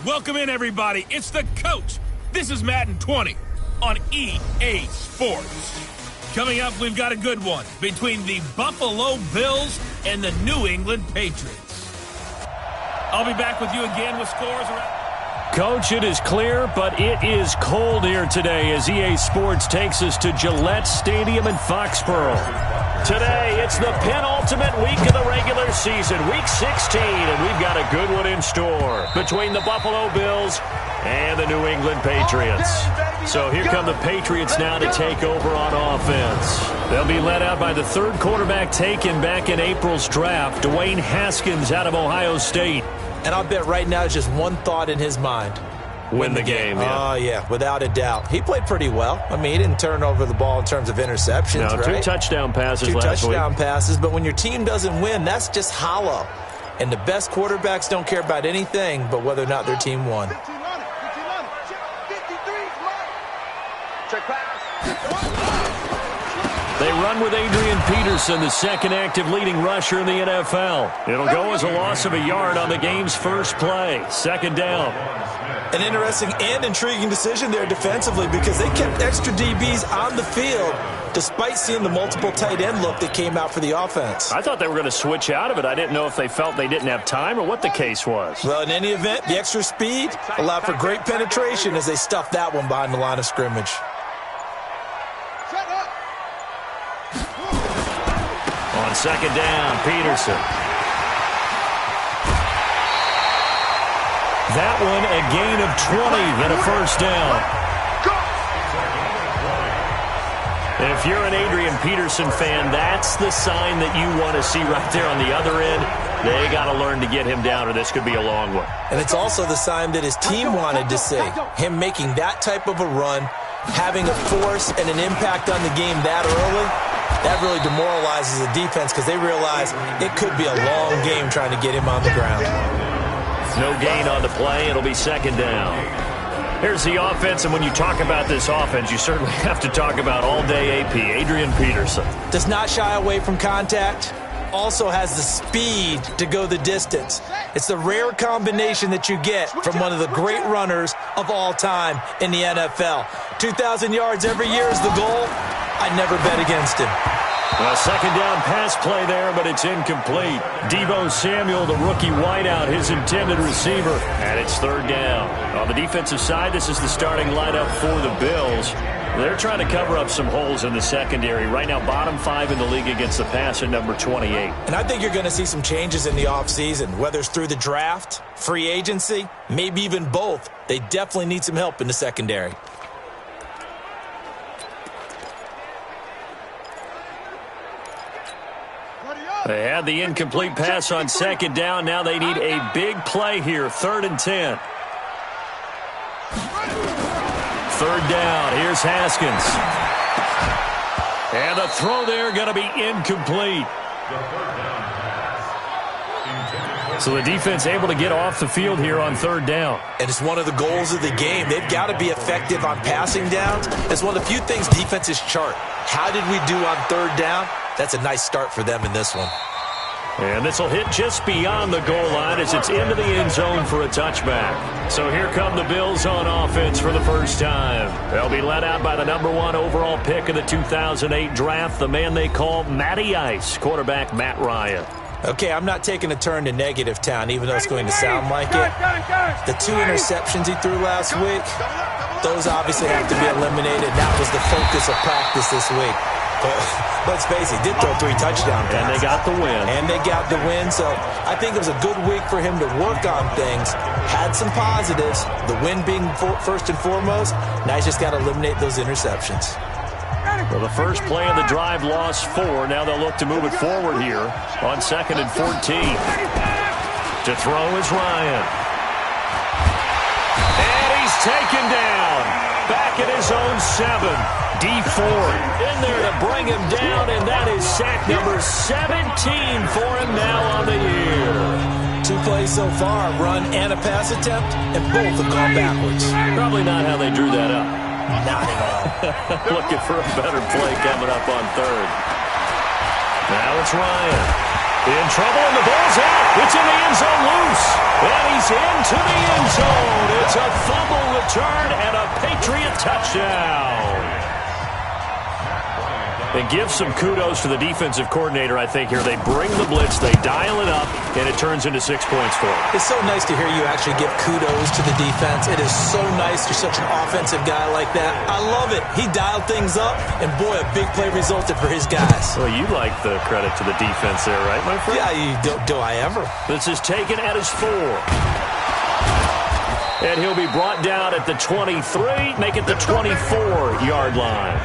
Welcome in, everybody. It's the coach. This is Madden 20 on EA Sports. Coming up, we've got a good one between the Buffalo Bills and the New England Patriots. I'll be back with you again with scores around. Coach, it is clear, but it is cold here today as EA Sports takes us to Gillette Stadium in Foxborough. Today, it's the penultimate week of the regular season, Week 16, and we've got a good one in store between the Buffalo Bills and the New England Patriots. So here come the Patriots now to take over on offense. They'll be led out by the third quarterback taken back in April's draft, Dwayne Haskins out of Ohio State. And I'll bet right now it's just one thought in his mind. Win the game. Oh, yeah, without a doubt. He played pretty well. I mean, he didn't turn over the ball in terms of interceptions, no, right? Two touchdown passes last week. Two touchdown passes, but when your team doesn't win, that's just hollow. And the best quarterbacks don't care about anything but whether or not their team won. They run with Adrian Peterson, the second active leading rusher in the NFL. It'll go as a loss of a yard on the game's first play. Second down. An interesting and intriguing decision there defensively because they kept extra DBs on the field despite seeing the multiple tight end look that came out for the offense. I thought they were going to switch out of it. I didn't know if they felt they didn't have time or what the case was. Well, in any event, the extra speed allowed for great penetration as they stuffed that one behind the line of scrimmage. On second down, Peterson. That one a gain of 20 and a first down. If you're an Adrian Peterson fan, that's the sign that you want to see right there on the other end. They got to learn to get him down or this could be a long one. And it's also the sign that his team wanted to see. Him making that type of a run, having a force and an impact on the game that early, that really demoralizes the defense because they realize it could be a long game trying to get him on the ground. No gain on the play. It'll be second down. Here's the offense, and when you talk about this offense, you certainly have to talk about all-day AP, Adrian Peterson. Does not shy away from contact. Also has the speed to go the distance. It's the rare combination that you get from one of the great runners of all time in the NFL. 2,000 yards every year is the goal. I'd never bet against him. A second down pass play there, but it's incomplete. Deebo Samuel, the rookie wideout, his intended receiver, and it's third down. On the defensive side, this is the starting lineup for the Bills. They're trying to cover up some holes in the secondary. Right now, bottom 5 in the league against the pass at number 28. And I think you're going to see some changes in the offseason, whether it's through the draft, free agency, maybe even both. They definitely need some help in the secondary. They had the incomplete pass on second down. Now they need a big play here. 3rd and 10. Third down. Here's Haskins. And the throw there going to be incomplete. So the defense able to get off the field here on third down. And it's one of the goals of the game. They've got to be effective on passing downs. It's one of the few things defenses chart. How did we do on third down? That's a nice start for them in this one. And this will hit just beyond the goal line as it's into the end zone for a touchback. So here come the Bills on offense for the first time. They'll be led out by the number 1 overall pick of the 2008 draft, the man they call Matty Ice, quarterback Matt Ryan. Okay, I'm not taking a turn to negative town, even though it's going to sound like it. The 2 interceptions he threw last week, those obviously have to be eliminated. That was the focus of practice this week. But let's face it, he did throw 3 touchdown passes. And they got the win. And they got the win, so I think it was a good week for him to work on things. Had some positives, the win being first and foremost. Now he's just got to eliminate those interceptions. Well, the first play of the drive lost 4. Now they'll look to move it forward here on 2nd and 14. To throw is Ryan. And he's taken down. Back at his own 7. D Ford in there to bring him down, and that is sack number 17 for him now on the year. 2 plays so far, run and a pass attempt, and both have gone backwards. Probably not how they drew that up. Not at all. Looking for a better play coming up on third. Now it's Ryan. In trouble, and the ball's out. It's in the end zone loose. And he's into the end zone. It's a fumble return and a Patriot touchdown. And give some kudos to the defensive coordinator, I think, here. They bring the blitz, they dial it up, and it turns into 6 points for them. It's so nice to hear you actually give kudos to the defense. It is so nice you're such an offensive guy like that. I love it. He dialed things up, and boy, a big play resulted for his guys. Well, you like the credit to the defense there, right, my friend? Yeah, do I ever. This is taken at his 4. And he'll be brought down at the 23, make it the 24-yard line.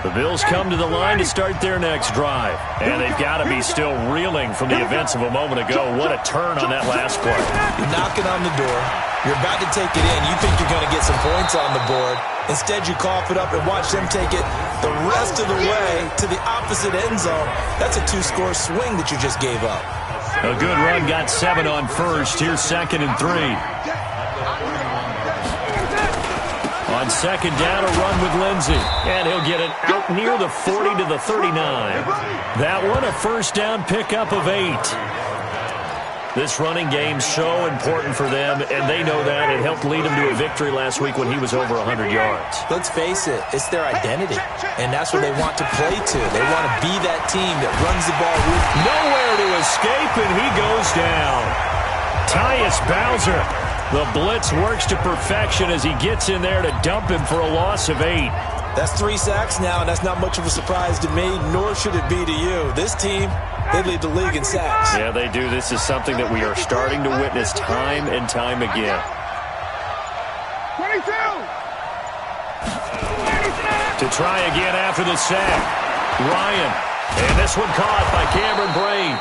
The Bills come to the line to start their next drive. And they've got to be still reeling from the events of a moment ago. What a turn on that last play. You're knocking on the door. You're about to take it in. You think you're going to get some points on the board. Instead, you cough it up and watch them take it the rest of the way to the opposite end zone. That's a 2-score swing that you just gave up. A good run, got 7 on first. Here's 2nd and 3. On second down, a run with Lindsey. And he'll get it out near the 40 to the 39. That one, a first down pickup of 8. This running game's so important for them, and they know that. It helped lead them to a victory last week when he was over 100 yards. Let's face it, it's their identity, and that's what they want to play to. They want to be that team that runs the ball. Nowhere to escape, and he goes down. Tyus Bowser. The blitz works to perfection as he gets in there to dump him for a loss of 8. That's 3 sacks now, and that's not much of a surprise to me, nor should it be to you. This team, they lead the league in sacks. Yeah, they do. This is something that we are starting to witness time and time again. 22! To try again after the sack. Ryan. And this one caught by Cameron Brain.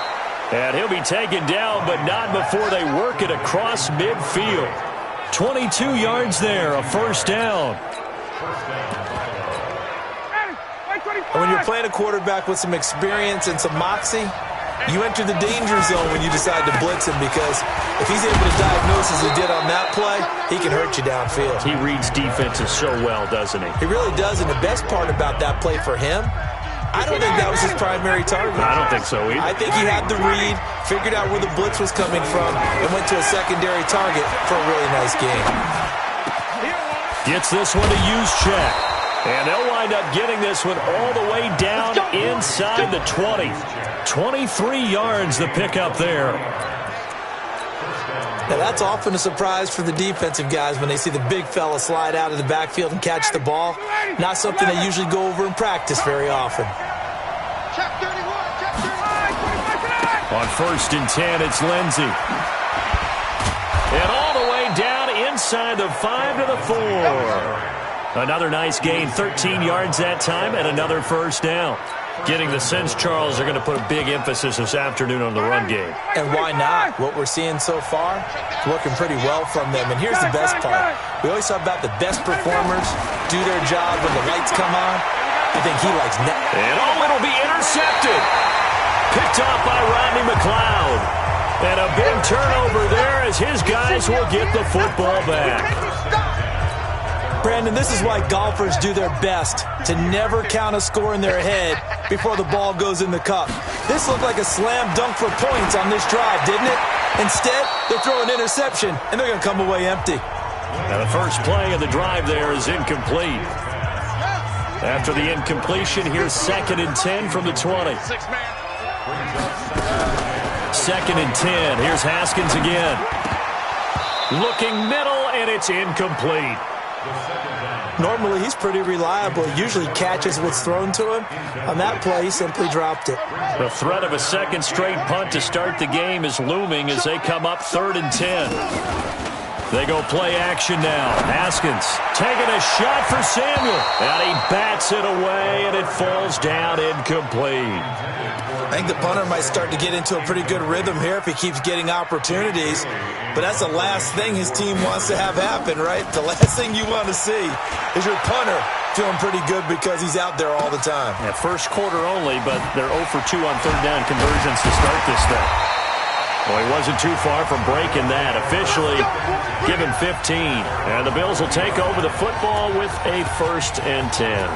And he'll be taken down, but not before they work it across midfield. 22 yards there, a first down. And when you're playing a quarterback with some experience and some moxie, you enter the danger zone when you decide to blitz him, because if he's able to diagnose as he did on that play, he can hurt you downfield. He reads defenses so well, doesn't he? He really does, and the best part about that play for him, I don't think that was his primary target. I don't think so either. I think he had the read, figured out where the blitz was coming from, and went to a secondary target for a really nice game. Gets this one to use check. And they'll wind up getting this one all the way down inside the 20. 23 yards the pickup there. Now that's often a surprise for the defensive guys when they see the big fella slide out of the backfield and catch the ball. Not something they usually go over in practice very often. On 1st and 10, it's Lindsey. And all the way down inside the 5 to the 4. Another nice gain, 13 yards that time, and another first down. Getting the sense, Charles, they're going to put a big emphasis this afternoon on the run game. And why not? What we're seeing so far is working pretty well from them. And here's the best part. We always talk about the best performers do their job when the lights come on. I think he likes net. And it'll be intercepted. Picked off by Rodney McLeod. And a big turnover there as his guys will get the football back. Brandon, this is why golfers do their best to never count a score in their head before the ball goes in the cup. This looked like a slam dunk for points on this drive, didn't it? Instead, they'll throw an interception, and they're going to come away empty. Now the first play of the drive there is incomplete. After the incompletion, here's 2nd and 10 from the 20. 2nd and 10. Here's Haskins again. Looking middle, and it's incomplete. Normally, he's pretty reliable. He usually catches what's thrown to him. On that play, he simply dropped it. The threat of a second straight punt to start the game is looming as they come up 3rd and 10. They go play action now. Haskins taking a shot for Samuel. And he bats it away, and it falls down incomplete. I think the punter might start to get into a pretty good rhythm here if he keeps getting opportunities. But that's the last thing his team wants to have happen, right? The last thing you want to see is your punter feeling pretty good because he's out there all the time. Yeah, first quarter only, but they're 0 for 2 on 3rd down conversions to start this thing. Well, he wasn't too far from breaking that. Officially, give him 15. And the Bills will take over the football with a 1st and 10.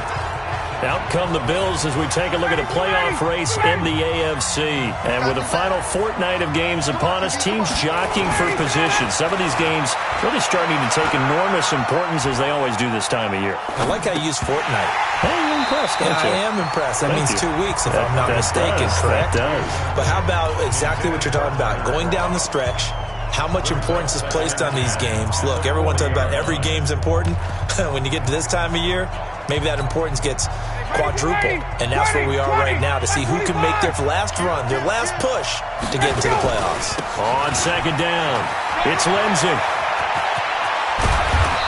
Out come the Bills as we take a look at a playoff race in the AFC. And with the final fortnight of games upon us, teams jockeying for position. Some of these games really starting to take enormous importance as they always do this time of year. I like how you use fortnight. Hey, you're impressed, aren't you? I am impressed. That means 2 weeks, if I'm not mistaken, correct? That does. But how about exactly what you're talking about? Going down the stretch, how much importance is placed on these games? Look, everyone talks about every game's important. When you get to this time of year, maybe that importance gets quadrupled. And that's where we are right now to see who can make their last run, their last push to get into the playoffs. On 2nd down, it's Lindsey.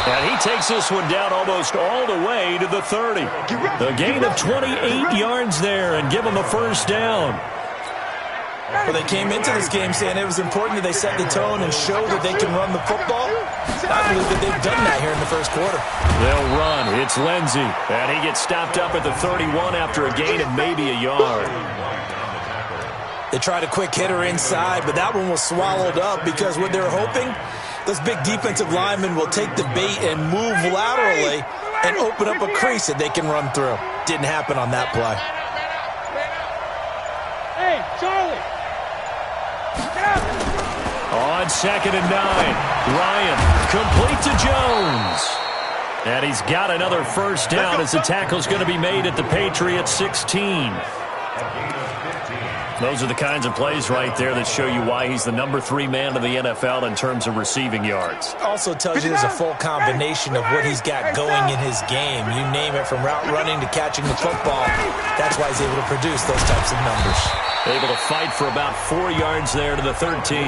And he takes this one down almost all the way to the 30. A gain of 28 yards there and give him a 1st down. Well, they came into this game saying it was important that they set the tone and show that they can run the football. I believe that they've done that here in the 1st quarter. They'll run. It's Lindsey. And he gets stopped up at the 31 after a gain of maybe a yard. They tried a quick hitter inside, but that one was swallowed up because what they're hoping, those big defensive linemen will take the bait and move laterally and open up a crease that they can run through. Didn't happen on that play. Hey, Charlie. On 2nd and 9, Ryan complete to Jones. And he's got another 1st down as the tackle's going to be made at the Patriots 16. Those are the kinds of plays right there that show you why he's the number 3 man in the NFL in terms of receiving yards. Also tells you there's a full combination of what he's got going in his game. You name it, from route running to catching the football. That's why he's able to produce those types of numbers. Able to fight for about 4 yards there to the 13.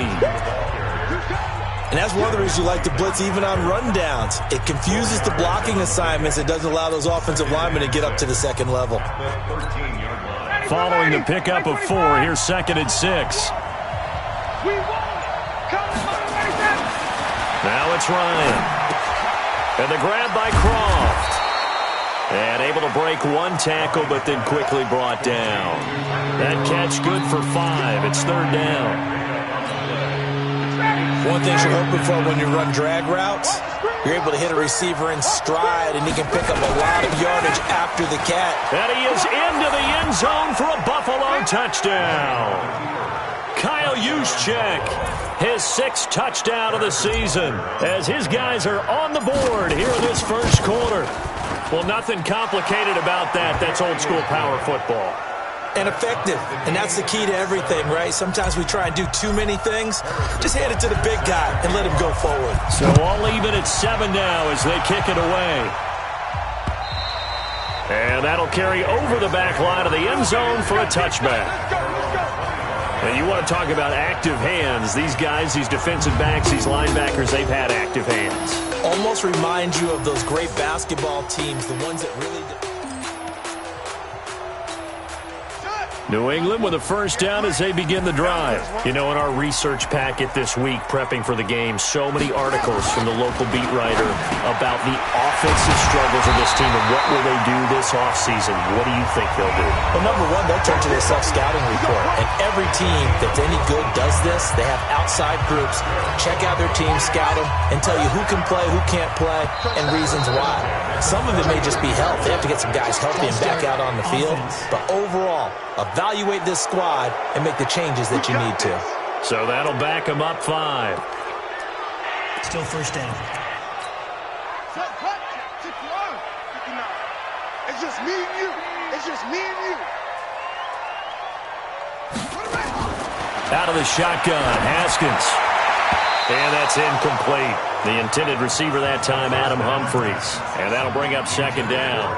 And that's one of the reasons you like to blitz even on rundowns. It confuses the blocking assignments. It doesn't allow those offensive linemen to get up to the 2nd level. Following the pickup of 4, here's 2nd and 6. Now it's Ryan. And the grab by Croft. And able to break one tackle, but then quickly brought down. That catch good for 5. It's 3rd down. One thing you're hoping for when you run drag routes, you're able to hit a receiver in stride, and he can pick up a lot of yardage after the catch. And he is into the end zone for a Buffalo touchdown. Kyle Juszczyk, his 6th touchdown of the season, as his guys are on the board here in this 1st quarter. Well, nothing complicated about that. That's old-school power football. And effective. And that's the key to everything, right? Sometimes we try and do too many things. Just hand it to the big guy and let him go forward. So all even at 7 now as they kick it away. And that'll carry over the back line of the end zone for a touchback. And you want to talk about active hands. These guys, these defensive backs, these linebackers, they've had active hands. Almost reminds you of those great basketball teams, the ones that really... New England with a 1st down as they begin the drive. You know, in our research packet this week, prepping for the game, so many articles from the local beat writer about the offensive struggles of this team and what will they do this offseason. What do you think they'll do? Well, number one, they'll turn to their self-scouting report. And every team that's any good does this. They have outside groups. Check out their team, scout them, and tell you who can play, who can't play, and reasons why. Some of it may just be health. They have to get some guys healthy and back out on the field. But overall, evaluate this squad and make the changes that you need to. So that'll back them up 5. Still 1st down. It's just me and you. It's just me and you. Out of the shotgun, Haskins. And that's incomplete. The intended receiver that time, Adam Humphries. And that'll bring up 2nd down.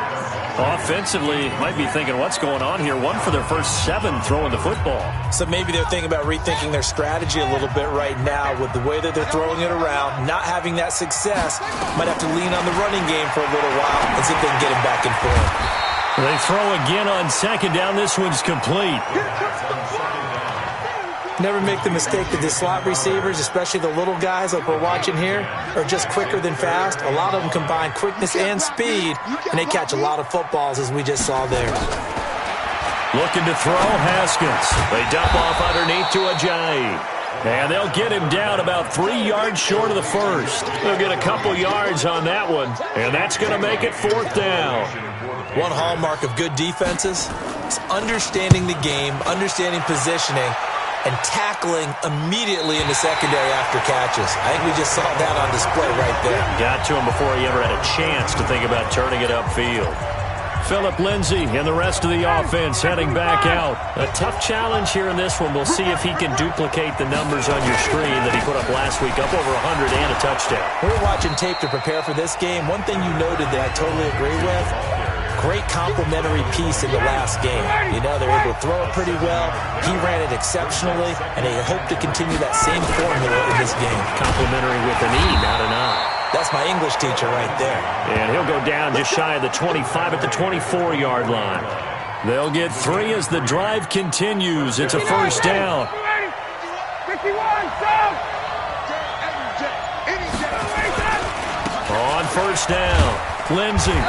Offensively, might be thinking, what's going on here? 1 for their first 7 throwing the football. So maybe they're thinking about rethinking their strategy a little bit right now with the way that they're throwing it around, not having that success. Might have to lean on the running game for a little while and see if they can get him back in form. They throw again on 2nd down. This one's complete. Never make the mistake that the slot receivers, especially the little guys like we're watching here, are just quicker than fast. A lot of them combine quickness and speed, and they catch a lot of footballs, as we just saw there. Looking to throw, Haskins. They dump off underneath to Ajayi. And they'll get him down about 3 yards short of the first. They'll get a couple yards on that one, and that's going to make it 4th down. One hallmark of good defenses is understanding the game, understanding positioning, and tackling immediately in the secondary after catches. I think we just saw that on display right there. Got to him before he ever had a chance to think about turning it upfield. Phillip Lindsay and the rest of the offense heading back out. A tough challenge here in this one. We'll see if he can duplicate the numbers on your screen that he put up last week, up over 100 and a touchdown. We're watching tape to prepare for this game. One thing you noted that I totally agree with, great complementary piece in the last game. You know, they're able to throw it pretty well. He ran it exceptionally, and they hope to continue that same formula in this game. Complimentary with an E, not an I. That's my English teacher right there. And he'll go down just shy of the 25 at the 24-yard line. They'll get 3 as the drive continues. It's a first down. 51, On first down, Lindsay.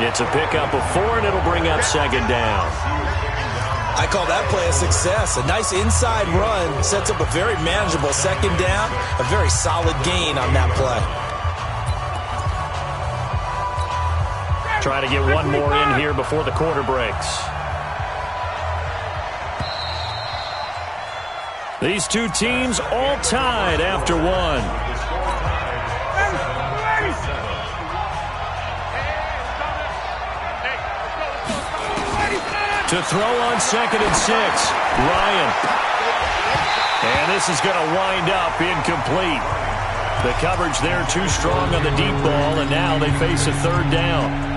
It's a pickup of 4, and it'll bring up second down. I call that play a success. A nice inside run sets up a very manageable second down, a very solid gain on that play. Try to get one more in here before the quarter breaks. These two teams all tied after one. To throw on 2nd and 6, Ryan. And this is going to wind up incomplete. The coverage there too strong on the deep ball, and now they face a 3rd down.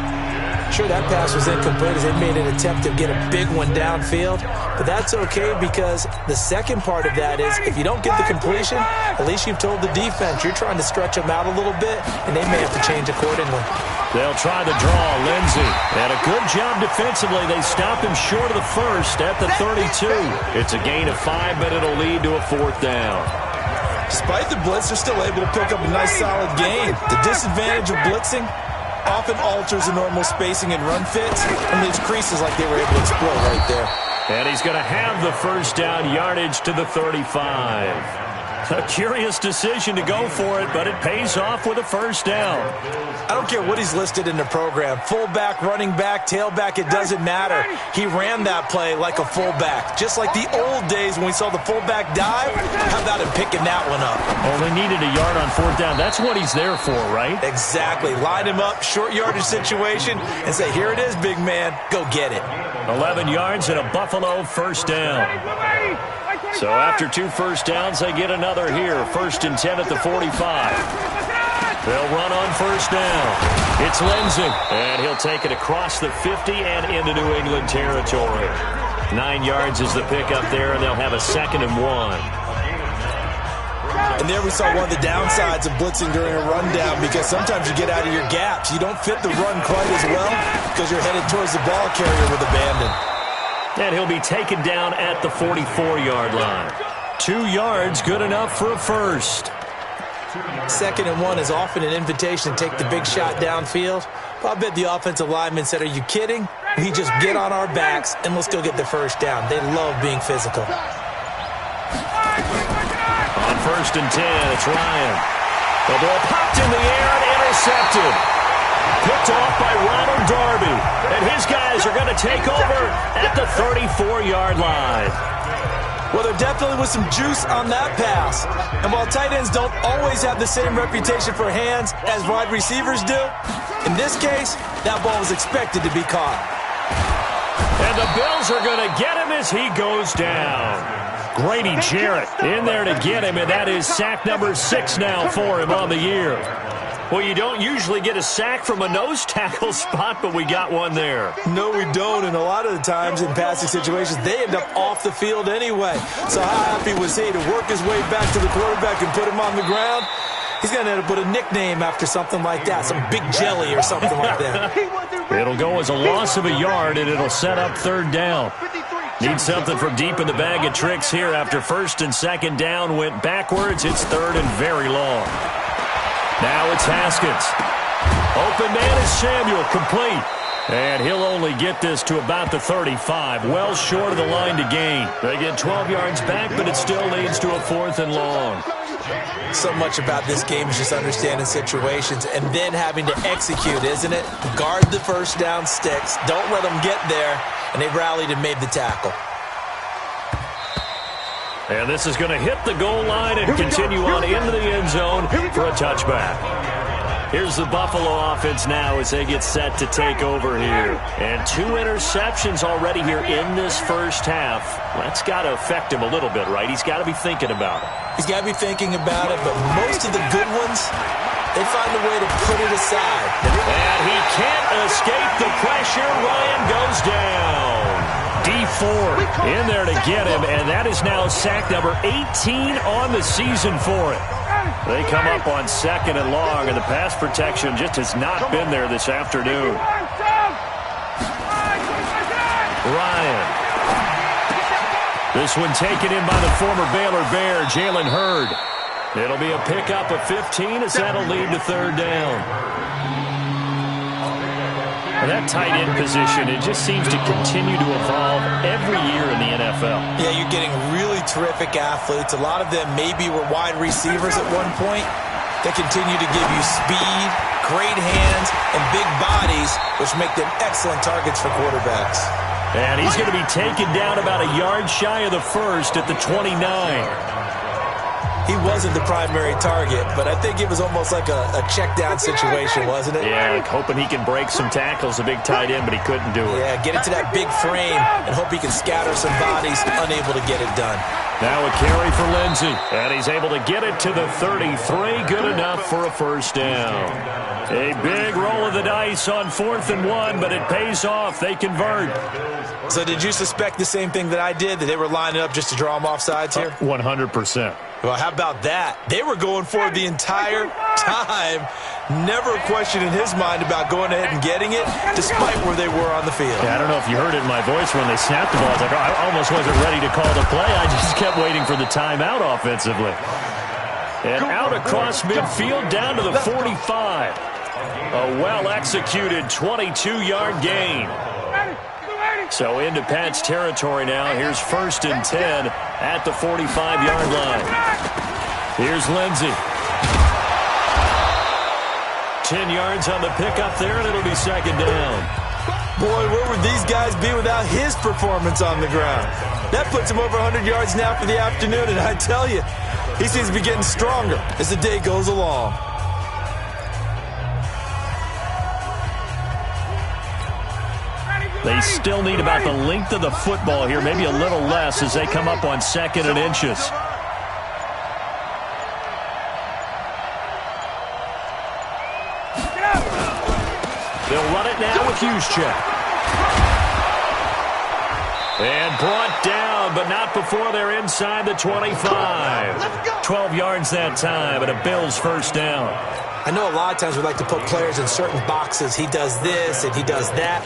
Sure, that pass was incomplete as they made an attempt to get a big one downfield, but that's okay because the second part of that is if you don't get the completion, at least you've told the defense you're trying to stretch them out a little bit, and they may have to change accordingly. They'll try the draw, Lindsay. And a good job defensively. They stop him short of the first at the 32. It's a gain of 5, but it'll lead to a 4th down. Despite the blitz, they're still able to pick up a nice solid gain. The disadvantage of blitzing often alters the normal spacing and run fits and leaves creases like they were able to exploit right there. And he's going to have the first down yardage to the 35. A curious decision to go for it, but it pays off with a first down. I don't care what he's listed in the program. Fullback, running back, tailback, it doesn't matter. He ran that play like a fullback. Just like the old days when we saw the fullback dive, how about him picking that one up? Only needed a yard on 4th down. That's what he's there for, right? Exactly. Line him up, short yardage situation, and say, here it is, big man. Go get it. 11 yards and a Buffalo first down. So after 2 first downs, they get another here. 1st and 10 at the 45. They'll run on first down. It's Lindsay, and he'll take it across the 50 and into New England territory. 9 yards is the pickup there, and they'll have a 2nd and 1. And there we saw one of the downsides of blitzing during a rundown because sometimes you get out of your gaps. You don't fit the run quite as well because you're headed towards the ball carrier with abandon. And he'll be taken down at the 44-yard line. 2 yards, good enough for a first. 2nd and 1 is often an invitation to take the big shot downfield. Well, I bet the offensive lineman said, are you kidding? We just get on our backs and let's go get the first down. They love being physical. On 1st and 10, it's Ryan. The ball popped in the air and intercepted. Picked off by Ronald Darby. And his guys are going to take over at the 34-yard line. Well, there definitely was some juice on that pass. And while tight ends don't always have the same reputation for hands as wide receivers do, in this case, that ball was expected to be caught. And the Bills are going to get him as he goes down. Grady Jarrett in there to get him, and that is sack number 6 now for him on the year. Well, you don't usually get a sack from a nose tackle spot, but we got one there. No, we don't, and a lot of the times in passing situations, they end up off the field anyway. So how happy was he to work his way back to the quarterback and put him on the ground? He's going to end up with a nickname after something like that, some Big Jelly or something like that. It'll go as a loss of a yard, and it'll set up 3rd down. Need something from deep in the bag of tricks here after 1st and 2nd down went backwards. It's 3rd and very long. Now it's Haskins. Open man is Samuel, complete. And he'll only get this to about the 35, well short of the line to gain. They get 12 yards back, but it still leads to a 4th and long. So much about this game is just understanding situations and then having to execute, isn't it? Guard the first down sticks. Don't let them get there. And they rallied and made the tackle. And this is going to hit the goal line and continue on into the end zone for a touchback. Here's the Buffalo offense now as they get set to take over here. And 2 interceptions already here in this first half. That's got to affect him a little bit, right? He's got to be thinking about it. He's got to be thinking about it, but most of the good ones, they find a way to put it aside. And he can't escape the pressure. Ryan goes down. D4 in there to get him, and that is now sack number 18 on the season for it. They come up on 2nd and long, and the pass protection just has not been there this afternoon. Ryan. This one taken in by the former Baylor Bear, Jalen Hurd. It'll be a pickup of 15 as that'll lead to 3rd down. And that tight end position, it just seems to continue to evolve every year in the NFL. Yeah, you're getting really terrific athletes. A lot of them maybe were wide receivers at one point. They continue to give you speed, great hands, and big bodies, which make them excellent targets for quarterbacks. And he's going to be taken down about a yard shy of the first at the 29. He wasn't the primary target, but I think it was almost like a check-down situation, wasn't it? Yeah, like hoping he can break some tackles, a big tight end, but he couldn't do it. Yeah, get into that big frame and hope he can scatter some bodies, unable to get it done. Now a carry for Lindsey, and he's able to get it to the 33, good enough for a 1st down. A big roll of the dice on 4th and 1, but it pays off. They convert. So did you suspect the same thing that I did, that they were lining up just to draw them off sides here? 100%. Well, how about that? They were going for it the entire time. Never a question in his mind about going ahead and getting it, despite where they were on the field. Yeah, I don't know if you heard it in my voice when they snapped the ball. I almost wasn't ready to call the play. I just kept waiting for the timeout offensively. And out across midfield down to the 45. A well-executed 22-yard gain. So into Pat's territory now. Here's 1st and 10 at the 45-yard line. Here's Lindsey. 10 yards on the pickup there, and it'll be 2nd down. Boy, where would these guys be without his performance on the ground? That puts him over 100 yards now for the afternoon, and I tell you, he seems to be getting stronger as the day goes along. They still need about the length of the football here, maybe a little less as they come up on 2nd and inches. They'll run it now with Juszczyk. And brought down, but not before they're inside the 25. 12 yards that time, and a Bills 1st down. I know a lot of times we like to put players in certain boxes. He does this and he does that.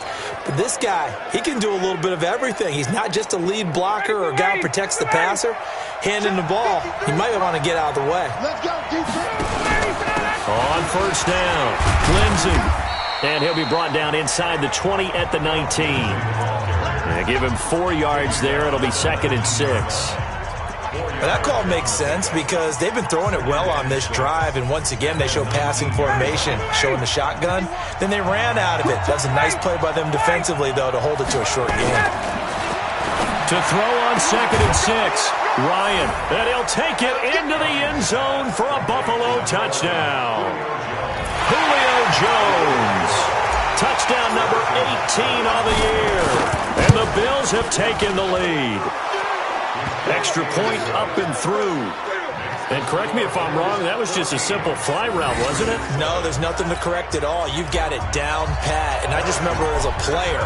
But this guy, he can do a little bit of everything. He's not just a lead blocker or a guy who protects the passer. Handing the ball, he might want to get out of the way. Let's go, On 1st down, Lindsey. And he'll be brought down inside the 20 at the 19. And give him 4 yards there. It'll be 2nd and 6. Well, that call makes sense because they've been throwing it well on this drive, and once again they show passing formation, showing the shotgun. Then they ran out of it. That's a nice play by them defensively, though, to hold it to a short game. To throw on 2nd and 6, Ryan. And he'll take it into the end zone for a Buffalo touchdown. Julio Jones. Touchdown number 18 on the year. And the Bills have taken the lead. Extra point up and through. And correct me if I'm wrong, that was just a simple fly route, wasn't it? No, there's nothing to correct at all. You've got it down pat. And I just remember as a player,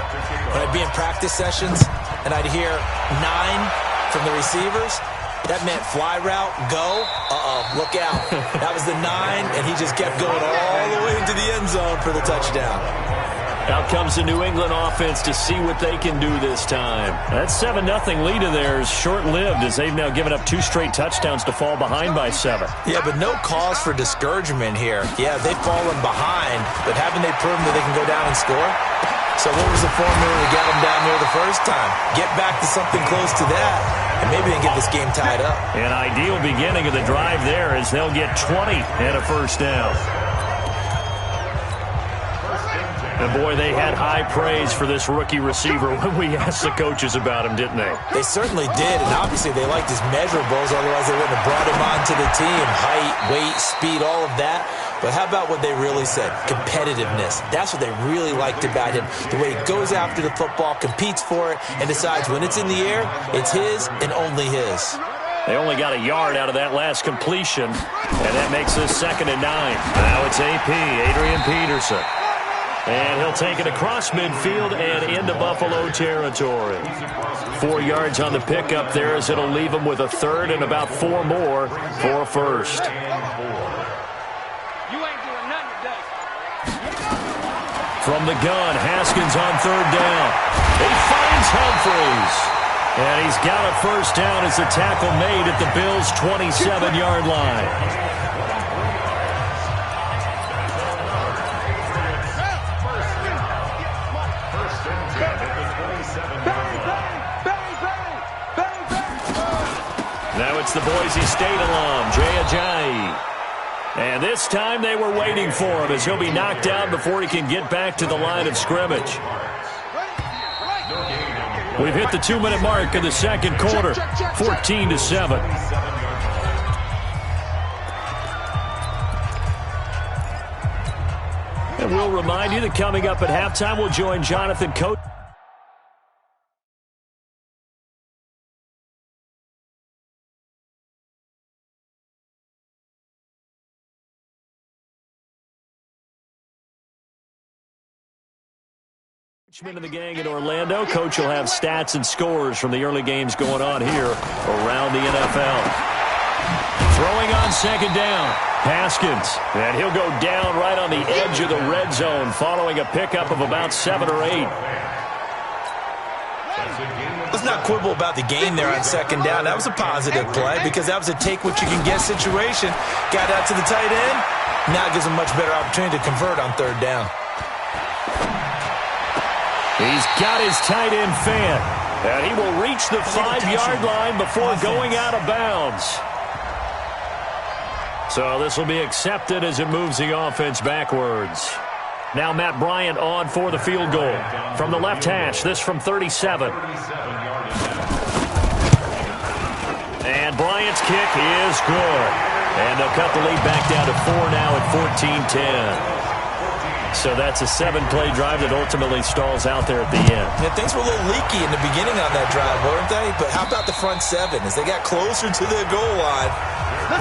when I'd be in practice sessions and I'd hear 9 from the receivers, that meant fly route, go, look out. That was the 9, and he just kept going all the way into the end zone for the touchdown. Out comes the New England offense to see what they can do this time. That 7-0 lead of theirs short-lived as they've now given up 2 straight touchdowns to fall behind by 7. Yeah, but no cause for discouragement here. Yeah, they've fallen behind, but haven't they proven that they can go down and score? So what was the formula to get them down there the first time? Get back to something close to that, and maybe they get this game tied up. An ideal beginning of the drive there as they'll get 20 and a first down. And boy, they had high praise for this rookie receiver when we asked the coaches about him, didn't they? They certainly did, and obviously they liked his measurables, otherwise they wouldn't have brought him onto the team. Height, weight, speed, all of that. But how about what they really said? Competitiveness. That's what they really liked about him. The way he goes after the football, competes for it, and decides when it's in the air, it's his and only his. They only got a yard out of that last completion, and that makes this 2nd and 9. Now it's AP, Adrian Peterson. And he'll take it across midfield and into Buffalo territory. 4 yards on the pickup there as it'll leave him with a 3rd and about 4 more for a first. From the gun, Haskins on 3rd down. He finds Humphries. And he's got a first down as the tackle made at the Bills' 27-yard line. Now it's the Boise State alum, Jay Ajayi. And this time they were waiting for him as he'll be knocked down before he can get back to the line of scrimmage. We've hit the 2-minute mark in the second quarter, 14-7. And we'll remind you that coming up at halftime, we'll join Jonathan Coate. And the gang in Orlando. Coach will have stats and scores from the early games going on here around the NFL. Throwing on 2nd down, Haskins. And he'll go down right on the edge of the red zone following a pickup of about 7 or 8. Let's not quibble about the gain there on 2nd down. That was a positive play because that was a take-what-you-can-get situation. Got out to the tight end. Now it gives him a much better opportunity to convert on 3rd down. He's got his tight end fan, and he will reach the 5-yard line before going out of bounds. So this will be accepted as it moves the offense backwards. Now Matt Bryant on for the field goal. From the left hash, this from 37. And Bryant's kick is good. And they'll cut the lead back down to 4 now at 14-10. So that's a 7-play drive that ultimately stalls out there at the end. Yeah, things were a little leaky in the beginning on that drive, weren't they? But how about the front 7? As they got closer to the goal line,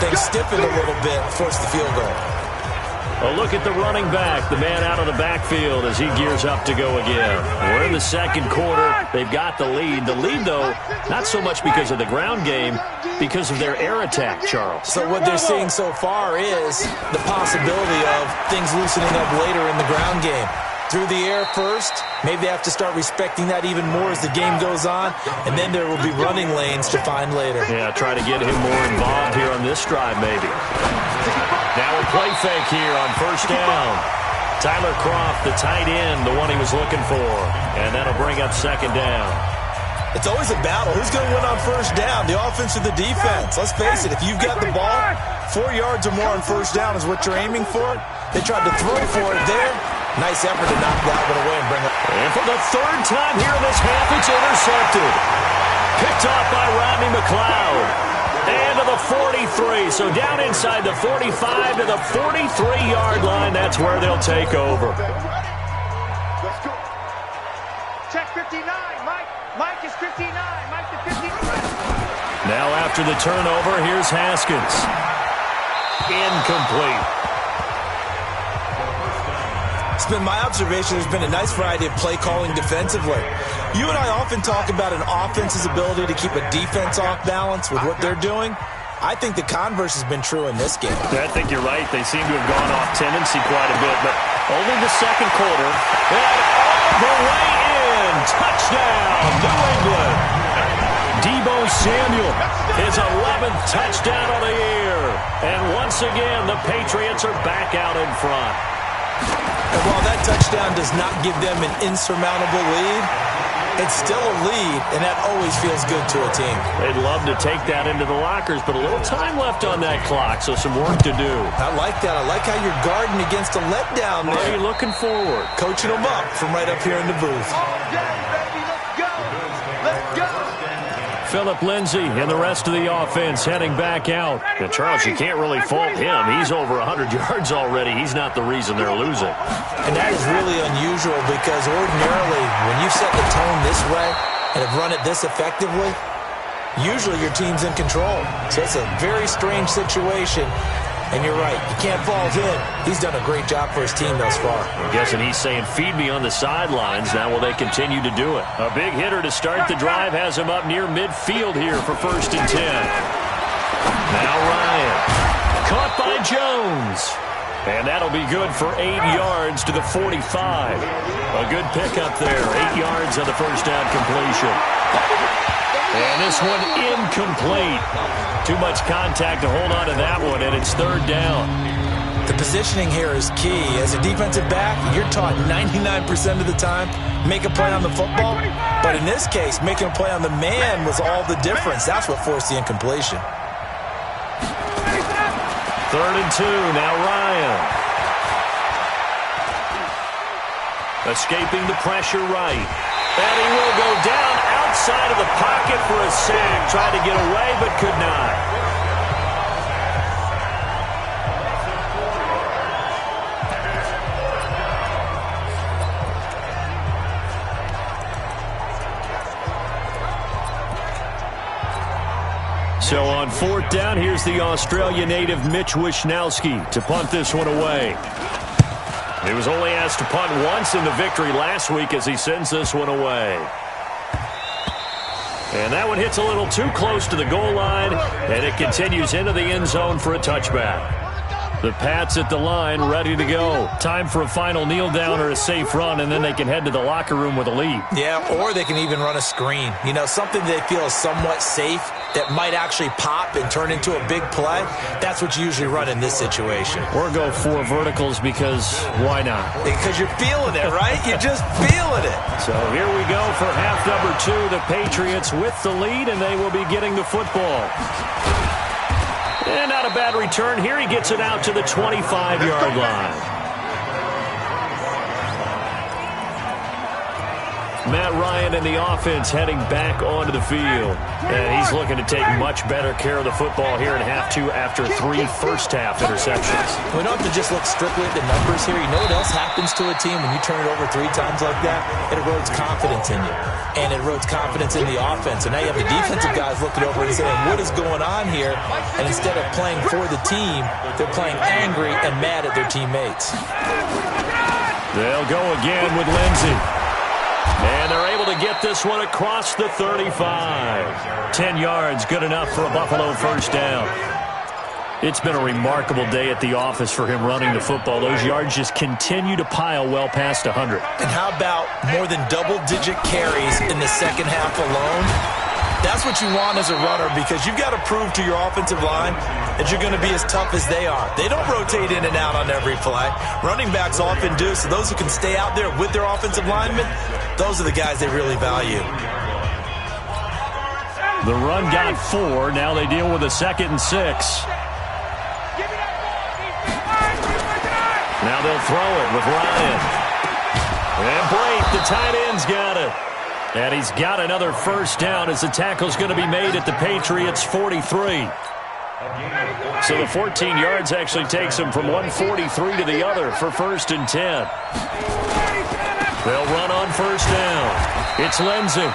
things stiffened a little bit, forced the field goal. A look at the running back, the man out of the backfield as he gears up to go again. We're in the second quarter. They've got the lead. The lead, though, not so much because of the ground game, because of their air attack, Charles. So what they're seeing so far is the possibility of things loosening up later in the ground game. Through the air first, maybe they have to start respecting that even more as the game goes on, and then there will be running lanes to find later. Yeah, try to get him more involved here on this drive, maybe. Now a play fake here on 1st down. Tyler Kroft, the tight end, the one he was looking for. And that'll bring up 2nd down. It's always a battle. Who's going to win on 1st down, the offense or the defense? Let's face it, if you've got the ball, 4 yards or more on 1st down is what you're aiming for. They tried to throw for it there. Nice effort to knock that one away and bring it. And for the 3rd time here in this half, it's intercepted. Picked off by Rodney McLeod. And to the 43, so down inside the 45 to the 43-yard line. That's where they'll take over. Let's go. Check 59, Mike. Mike is 59. Mike to 59. Now after the turnover, here's Haskins. Incomplete. It's been my observation there's been a nice variety of play calling defensively. You and I often talk about an offense's ability to keep a defense off balance with what they're doing. I think the converse has been true in this game. I think you're right. They seem to have gone off tendency quite a bit, but only the second quarter. And all the way in. Touchdown, New England. Deebo Samuel, his 11th touchdown of the year. And once again, the Patriots are back out in front. And while that touchdown does not give them an insurmountable lead, it's still a lead, and that always feels good to a team. They'd love to take that into the lockers, but a little time left on that clock, so some work to do. I like that. I like how you're guarding against a letdown there. Are you looking forward? Coaching them up from right up here in the booth. All day, baby. Let's go. Let's go. Phillip Lindsay and the rest of the offense heading back out. And Charles, you can't really fault him. He's over 100 yards already. He's not the reason they're losing. And that is really unusual because ordinarily when you set the tone this way and have run it this effectively, usually your team's in control. So it's a very strange situation. And you're right, you can't fault him. He's done a great job for his team thus far. I'm guessing he's saying, feed me on the sidelines. Now will they continue to do it? A big hitter to start the drive has him up near midfield here for 1st and 10. Now Ryan. Caught by Jones. And that'll be good for 8 yards to the 45. A good pickup there. 8 yards on the first down completion. And this one incomplete. Too much contact to hold on to that one, and it's 3rd down. The positioning here is key. As a defensive back, you're taught 99% of the time, make a play on the football. But in this case, making a play on the man was all the difference. That's what forced the incompletion. 3rd and 2, now Ryan. Escaping the pressure right. And he will go down outside of the pocket for a sack. Tried to get away, but could not. So on 4th down, here's the Australia native Mitch Wishnowsky to punt this one away. He was only asked to punt once in the victory last week as he sends this one away. And that one hits a little too close to the goal line, and it continues into the end zone for a touchback. The Pats at the line, ready to go. Time for a final kneel down or a safe run, and then they can head to the locker room with a lead. Yeah, or they can even run a screen. You know, something they feel is somewhat safe that might actually pop and turn into a big play. That's what you usually run in this situation. Or go 4 verticals because why not? Because you're feeling it, right? You're just feeling it. So here we go for half number 2. The Patriots with the lead, and they will be getting the football. And not a bad return here. He gets it out to the 25-yard line. Matt Ryan and the offense heading back onto the field. And he's looking to take much better care of the football here in half 2 after 3 first-half interceptions. We don't have to just look strictly at the numbers here. You know what else happens to a team when you turn it over 3 times like that? It erodes confidence in you. And it erodes confidence in the offense. And now you have the defensive guys looking over and saying, what is going on here? And instead of playing for the team, they're playing angry and mad at their teammates. They'll go again with Lindsay. And they're able to get this one across the 35. 10 yards, good enough for a Buffalo first down. It's been a remarkable day at the office for him running the football. Those yards just continue to pile well past 100. And how about more than double-digit carries in the second half alone? That's what you want as a runner because you've got to prove to your offensive line that you're going to be as tough as they are. They don't rotate in and out on every play. Running backs often do, so those who can stay out there with their offensive linemen, those are the guys they really value. The run got 4. Now they deal with a 2nd and 6. Now they'll throw it with Ryan. And Blake, the tight end's got it. And he's got another first down as the tackle's going to be made at the Patriots' 43. So the 14 yards actually takes him from one 43 to the other for 1st and 10. They'll run on first down. It's Lindsay.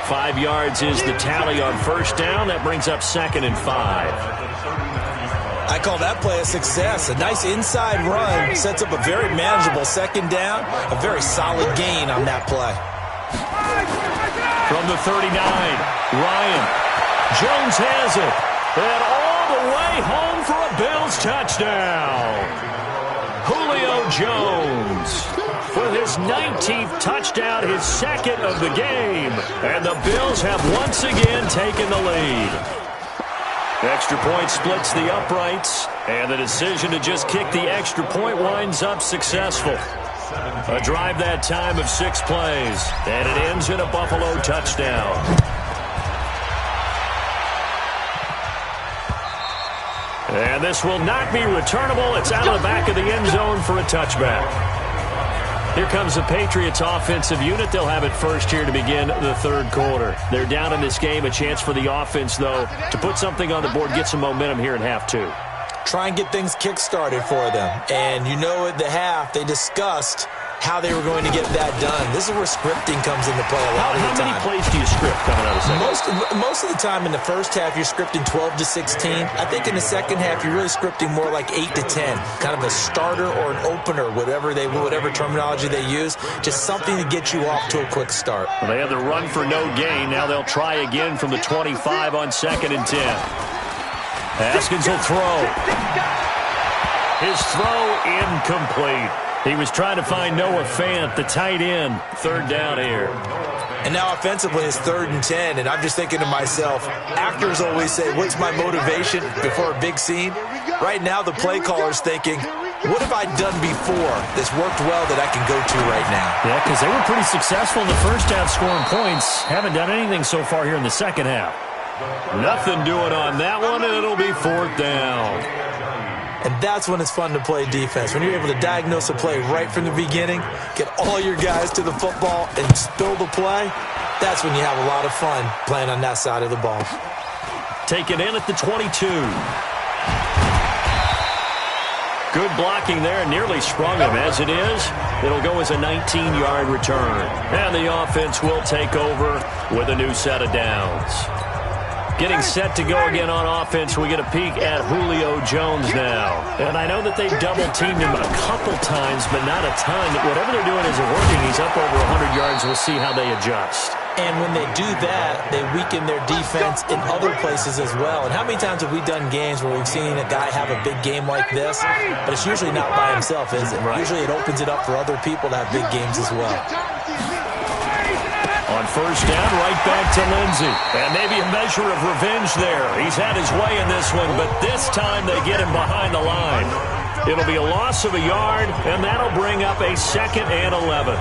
5 yards is the tally on first down. That brings up 2nd and 5. I call that play a success. A nice inside run sets up a very manageable 2nd down. A very solid gain on that play. From the 39, Ryan. Jones has it. And all the way home for a Bills touchdown. Julio Jones with his 19th touchdown, his 2nd of the game. And the Bills have once again taken the lead. Extra point splits the uprights, and the decision to just kick the extra point winds up successful. A drive that time of 6 plays, and it ends in a Buffalo touchdown. And this will not be returnable. It's out of the back of the end zone for a touchback. Here comes the Patriots offensive unit. They'll have it first here to begin the third quarter. They're down in this game. A chance for the offense, though, to put something on the board, get some momentum here in half 2. Try and get things kick-started for them. And you know at the half, they discussed how they were going to get that done. This is where scripting comes into play a lot of the time. How many plays do you script coming out of the second? Most of the time in the first half, you're scripting 12 to 16. I think in the second half, you're really scripting more like 8 to 10. Kind of a starter or an opener, whatever terminology they use. Just something to get you off to a quick start. Well, they had the run for no gain. Now they'll try again from the 25 on 2nd and 10. Haskins will throw. His throw incomplete. He was trying to find Noah Fant, the tight end. Third down here. And now offensively it's 3rd and 10, and I'm just thinking to myself, actors always say, what's my motivation before a big scene? Right now the play caller's thinking, what have I done before that's worked well that I can go to right now? Yeah, because they were pretty successful in the first half scoring points. Haven't done anything so far here in the second half. Nothing doing on that one, and it'll be 4th down. And that's when it's fun to play defense. When you're able to diagnose a play right from the beginning, get all your guys to the football, and spill the play, that's when you have a lot of fun playing on that side of the ball. Taken in at the 22. Good blocking there, nearly sprung him. As it is, it'll go as a 19-yard return. And the offense will take over with a new set of downs. Getting set to go again on offense, we get a peek at Julio Jones now. And I know that they've double-teamed him a couple times, but not a ton. Whatever they're doing isn't working. He's up over 100 yards. We'll see how they adjust. And when they do that, they weaken their defense in other places as well. And how many times have we done games where we've seen a guy have a big game like this, but it's usually not by himself, is it? Right. Usually it opens it up for other people to have big games as well. On first down, right back to Lindsey. And maybe a measure of revenge there. He's had his way in this one, but this time they get him behind the line. It'll be a loss of a yard, and that'll bring up a 2nd and 11.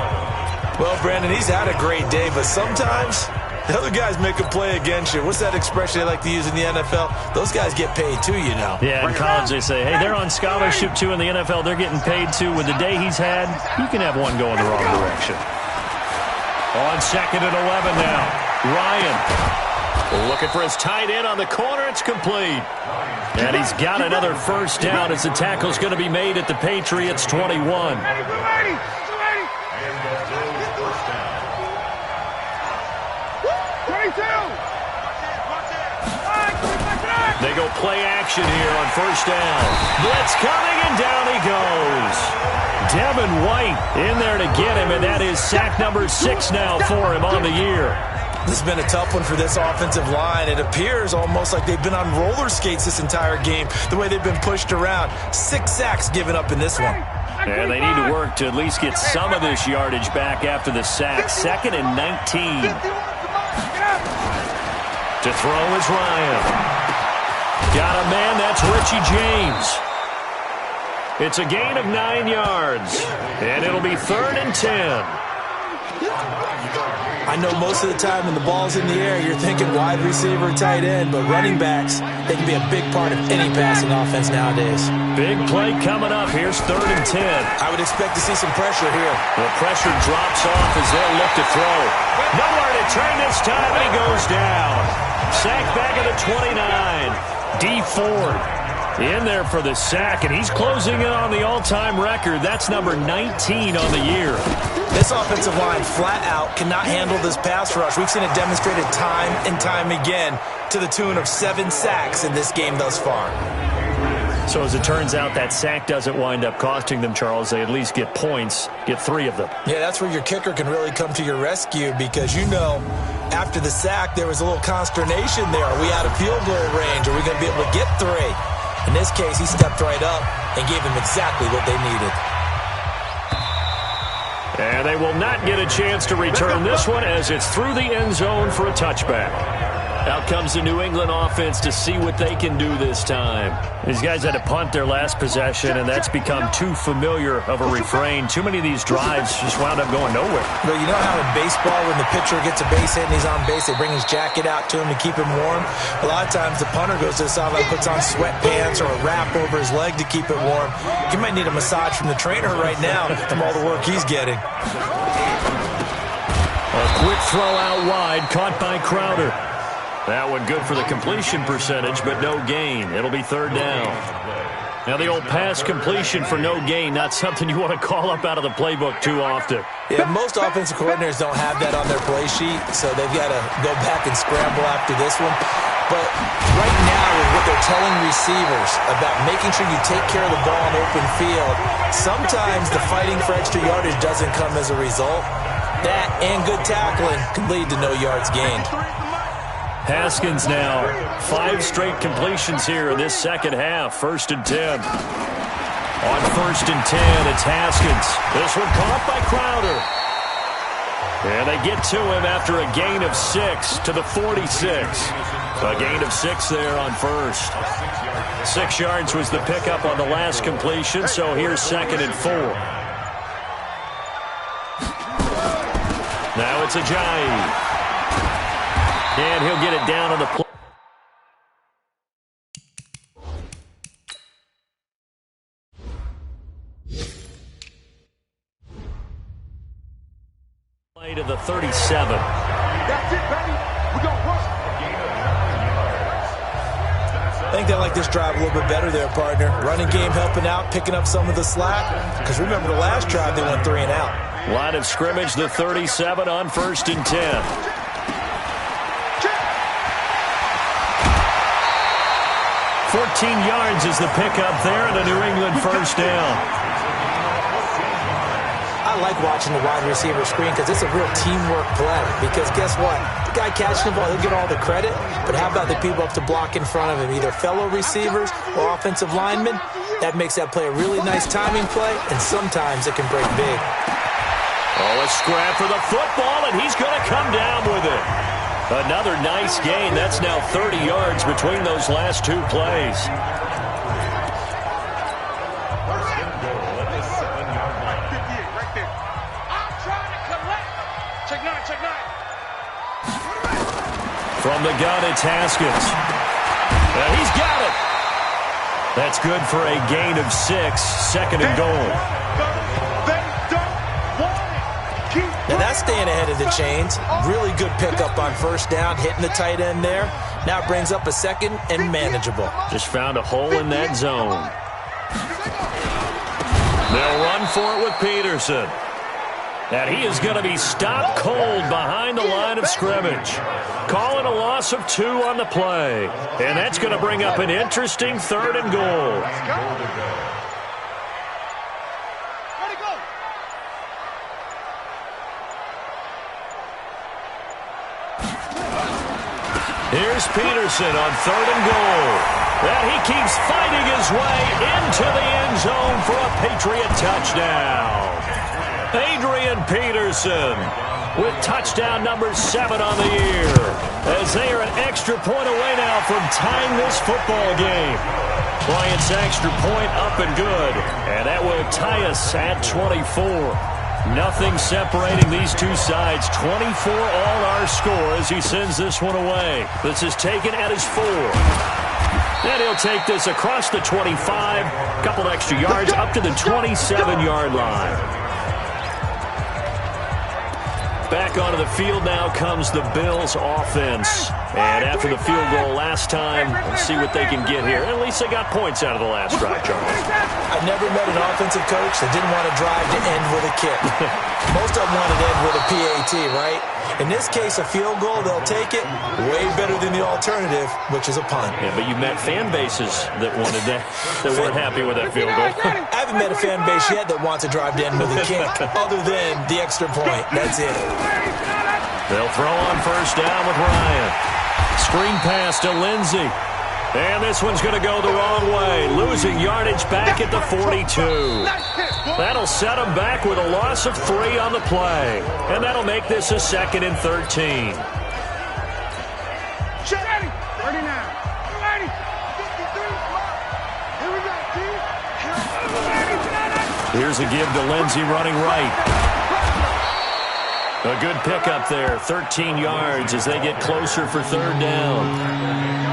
Well, Brandon, he's had a great day, but sometimes the other guys make a play against you. What's that expression they like to use in the NFL? Those guys get paid too, you know. Yeah, in college they say, hey, they're on scholarship too. In the NFL, they're getting paid too. With the day he's had, you can have one going the wrong direction. On 2nd and 11 now. Ryan looking for his tight end on the corner. It's complete. And he's got another first down as the tackle's going to be made at the Patriots 21. They go play action here on first down. Blitz coming, and down he goes. Devin White in there to get him, and that is sack number 6 now for him on the year. This has been a tough one for this offensive line. It appears almost like they've been on roller skates this entire game, the way they've been pushed around. 6 sacks given up in this one. And they need to work to at least get some of this yardage back after the sack. 2nd and 19. To throw is Ryan. Got a man, that's Richie James. It's a gain of 9 yards, and it'll be 3rd and 10. I know most of the time when the ball's in the air, you're thinking wide receiver, tight end, but running backs, they can be a big part of any passing offense nowadays. Big play coming up. Here's 3rd and 10. I would expect to see some pressure here. The pressure drops off as they'll look to throw. Nowhere to turn this time, and he goes down. Sack back at the 29. D. Ford in there for the sack, and he's closing in on the all-time record. That's number 19 on the year. This offensive line flat out cannot handle this pass rush. We've seen it demonstrated time and time again to the tune of 7 sacks in this game thus far. So as it turns out, that sack doesn't wind up costing them, Charles. They at least get points, get 3 of them. Yeah, that's where your kicker can really come to your rescue because, you know, after the sack, there was a little consternation there. Are we out of field goal range? Are we going to be able to get 3? In this case, he stepped right up and gave them exactly what they needed. And they will not get a chance to return this one as it's through the end zone for a touchback. Out comes the New England offense to see what they can do this time. These guys had to punt their last possession, and that's become too familiar of a refrain. Too many of these drives just wound up going nowhere. But you know how in baseball, when the pitcher gets a base hit and he's on base, they bring his jacket out to him to keep him warm? A lot of times the punter goes to the sideline, puts on sweatpants or a wrap over his leg to keep it warm. He might need a massage from the trainer right now from all the work he's getting. A quick throw out wide, caught by Crowder. That one good for the completion percentage, but no gain. It'll be third down. Now the old pass completion for no gain, not something you want to call up out of the playbook too often. Yeah, most offensive coordinators don't have that on their play sheet, so they've got to go back and scramble after this one. But right now, with what they're telling receivers about making sure you take care of the ball in open field, sometimes the fighting for extra yardage doesn't come as a result. That and good tackling can lead to no yards gained. Haskins now, 5 straight completions here in this second half. 1st and 10. On 1st and 10, it's Haskins. This one caught by Crowder. And they get to him after a gain of 6 to the 46. A gain of 6 there on 1st. 6 yards was the pickup on the last completion, so here's 2nd and 4. Now it's Ajayi. And he'll get it down on the play. Play to the 37. That's it, baby. We're going to rush. I think they like this drive a little bit better there, partner. Running game helping out, picking up some of the slack. Because remember the last drive, they went 3 and out. Line of scrimmage, the 37 on 1st and 10. 14 yards is the pickup there, and a New England 1st down. I like watching the wide receiver screen because it's a real teamwork play. Because guess what? The guy catching the ball, he'll get all the credit. But how about the people up to block in front of him, either fellow receivers or offensive linemen? That makes that play a really nice timing play, and sometimes it can break big. Oh, a scrap for the football, and he's going to come down with it. Another nice gain. That's now 30 yards between those last 2 plays. From the gun, it's Haskins. And he's got it. That's good for a gain of 6, 2nd and goal. Now that's staying ahead of the chains. Really good pickup on 1st down, hitting the tight end there. Now it brings up a 2nd and manageable. Just found a hole in that zone. They'll run for it with Peterson. And he is going to be stopped cold behind the line of scrimmage. Calling a loss of 2 on the play. And that's going to bring up an interesting 3rd and goal. Here's Peterson on 3rd and goal. And he keeps fighting his way into the end zone for a Patriot touchdown. Adrian Peterson with touchdown number 7 on the year, as they are an extra point away now from tying this football game. Bryant's extra point up and good, and that will tie us at 24. Nothing separating these two sides. 24 all our score as he sends this one away. This is taken at his 4. And he'll take this across the 25. Couple extra yards up to the 27-yard line. Back onto the field now comes the Bills offense. And after the field goal last time, let's see what they can get here. At least they got points out of the last drive, Charles. I've never met an offensive coach that didn't want to drive to end with a kick. Most of them want to end with a PAT, right? In this case, a field goal, they'll take it. Way better than the alternative, which is a punt. Yeah, but you've met fan bases that wanted that weren't happy with that field goal. I haven't met a fan base yet that wants to drive to end with a kick, other than the extra point. That's it. They'll throw on 1st down with Ryan. Screen pass to Lindsey. And this one's going to go the wrong way. Losing yardage back at the 42. That'll set them back with a loss of 3 on the play. And that'll make this a 2nd and 13. Ready. 39. Ready. 53. Here we go, dude. Here's a give to Lindsey running right. A good pickup there, 13 yards as they get closer for third down.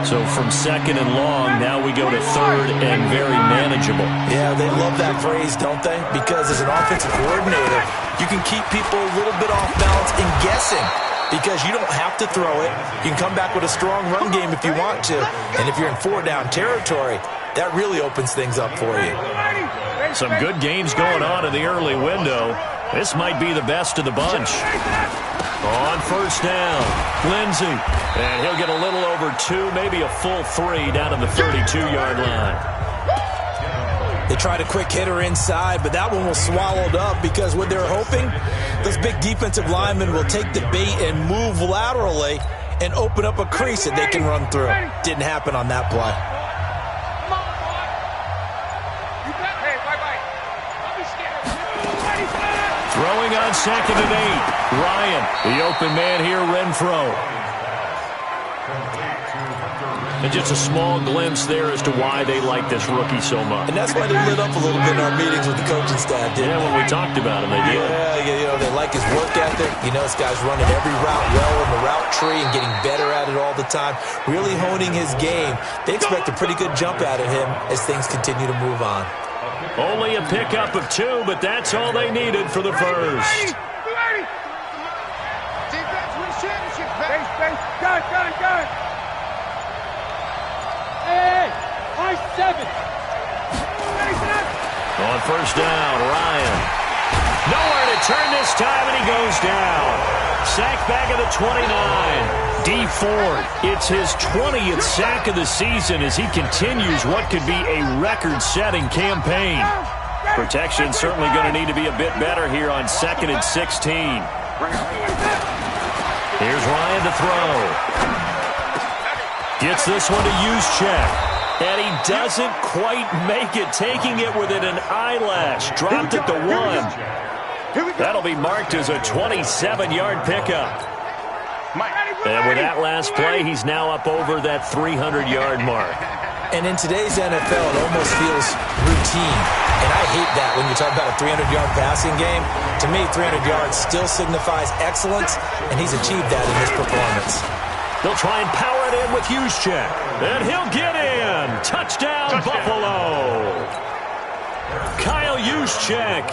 So from second and long, now we go to third and very manageable. Yeah, they love that phrase, don't they? Because as an offensive coordinator, you can keep people a little bit off balance and guessing because you don't have to throw it. You can come back with a strong run game if you want to. And if you're in four-down territory, that really opens things up for you. Some good games going on in the early window. This might be the best of the bunch. On first down, Lindsey. And he'll get a little over 2, maybe a full 3 down to the 32-yard line. They tried a quick hitter inside, but that one was swallowed up because what they're hoping, those big defensive linemen will take the bait and move laterally and open up a crease that they can run through. Didn't happen on that play. Throwing on second and 8. Ryan, the open man here, Renfro. And just a small glimpse there as to why they like this rookie so much. And that's why they lit up a little bit in our meetings with the coaching staff, didn't they? When we talked about him, they did. Yeah, you know, they like his work ethic. You know, this guy's running every route well in the route tree and getting better at it all the time, really honing his game. They expect a pretty good jump out of him as things continue to move on. Only a pickup of 2, but that's all they needed for the first. Ready. Defense wins championships, baby. Base. Gun. Hey, high 7. On first down, Ryan. Nowhere to turn this time, and he goes down. Sack back at the 29. D Ford, it's his 20th sack of the season as he continues what could be a record-setting campaign. Protection certainly going to need to be a bit better here on 2nd and 16. Here's Ryan to throw. Gets this one to Juszczyk. And he doesn't quite make it, taking it within an eyelash. Dropped at the 1. That'll be marked as a 27-yard pickup. And with that last play, he's now up over that 300-yard mark. And in today's NFL, it almost feels routine. And I hate that when you talk about a 300-yard passing game. To me, 300 yards still signifies excellence, and he's achieved that in this performance. They'll try and power it in with Juszczyk. And he'll get in. Touchdown, Buffalo. Kyle Juszczyk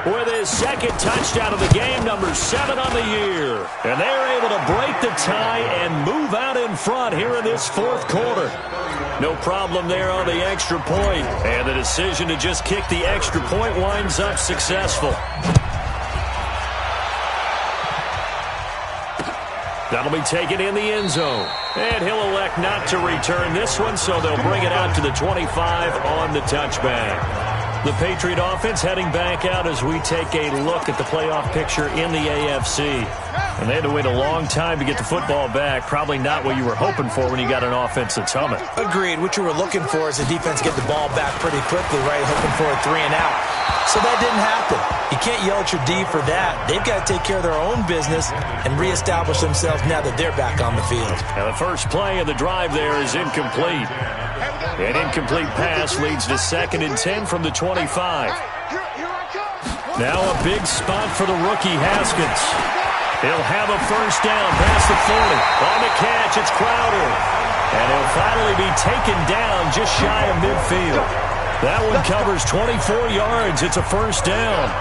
with his second touchdown of the game, number 7 on the year. And they're able to break the tie and move out in front here in this fourth quarter. No problem there on the extra point. And the decision to just kick the extra point winds up successful. That'll be taken in the end zone. And he'll elect not to return this one, so they'll bring it out to the 25 on the touchback. The Patriot offense heading back out as we take a look at the playoff picture in the AFC. And they had to wait a long time to get the football back. Probably not what you were hoping for when you got an offense that's humming. Agreed. What you were looking for is the defense get the ball back pretty quickly, right? Hoping for a 3 and out. So that didn't happen. You can't yell at your D for that. They've got to take care of their own business and reestablish themselves now that they're back on the field. Now the first play of the drive there is incomplete. An incomplete pass leads to 2nd and 10 from the 25. Now a big spot for the rookie Haskins. He'll have a first down past the 40. On the catch, it's Crowder. And he'll finally be taken down just shy of midfield. That one covers 24 yards. It's a first down.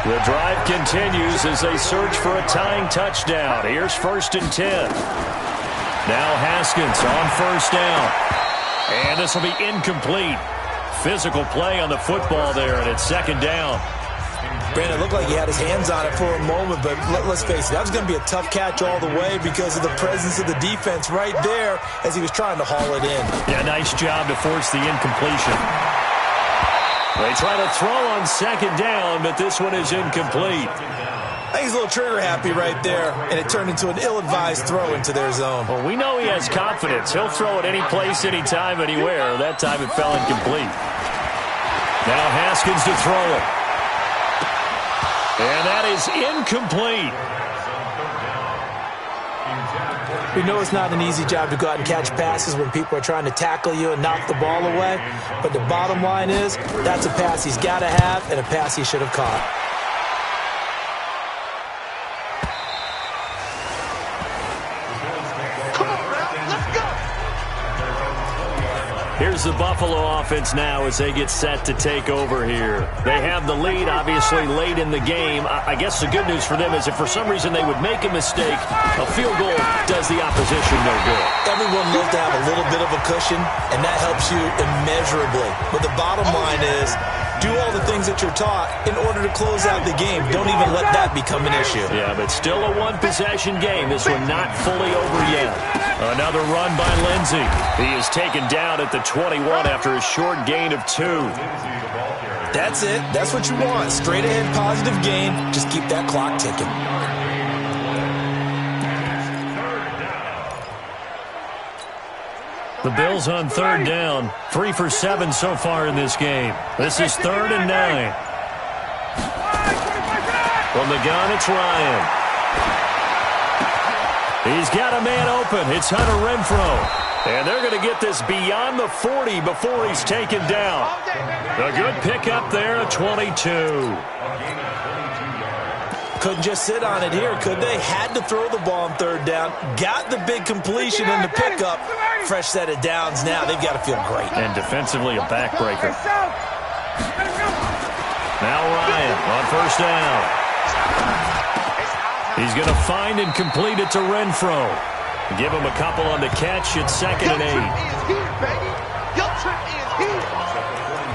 The drive continues as they search for a tying touchdown. Here's 1st and 10. Now Haskins on first down. And this will be incomplete. Physical play on the football there, and it's 2nd down. Brandon, it looked like he had his hands on it for a moment, but let's face it, that was going to be a tough catch all the way because of the presence of the defense right there as he was trying to haul it in. Yeah, nice job to force the incompletion. They try to throw on 2nd down, but this one is incomplete. I think he's a little trigger happy right there, and it turned into an ill-advised throw into their zone. Well, we know he has confidence. He'll throw it any place, anytime, anywhere. That time it fell incomplete. Now Haskins to throw it. And that is incomplete. We know it's not an easy job to go out and catch passes when people are trying to tackle you and knock the ball away. But the bottom line is, that's a pass he's got to have and a pass he should have caught. Here's the Buffalo offense now as they get set to take over here. They have the lead, obviously, late in the game. I guess the good news for them is if for some reason they would make a mistake, a field goal does the opposition no good. Everyone loves to have a little bit of a cushion, and that helps you immeasurably. But the bottom line is, do all the things that you're taught in order to close out the game. Don't even let that become an issue. Yeah, but still a one-possession game. This one not fully over yet. Another run by Lindsey. He is taken down at the 21 after a short gain of 2. That's it. That's what you want. Straight ahead positive gain. Just keep that clock ticking. The Bills on third down. 3 for 7 so far in this game. This is 3rd and 9. From the gun, it's Ryan. He's got a man open. It's Hunter Renfrow. And they're going to get this beyond the 40 before he's taken down. A good pickup there at 22. Couldn't just sit on it here, could they? Had to throw the ball on third down. Got the big completion in the pickup. Fresh set of downs now. They've got to feel great. And defensively, a backbreaker. Now Ryan on first down. He's going to find and complete it to Renfrow. Give him a couple on the catch. It's 2nd and 8.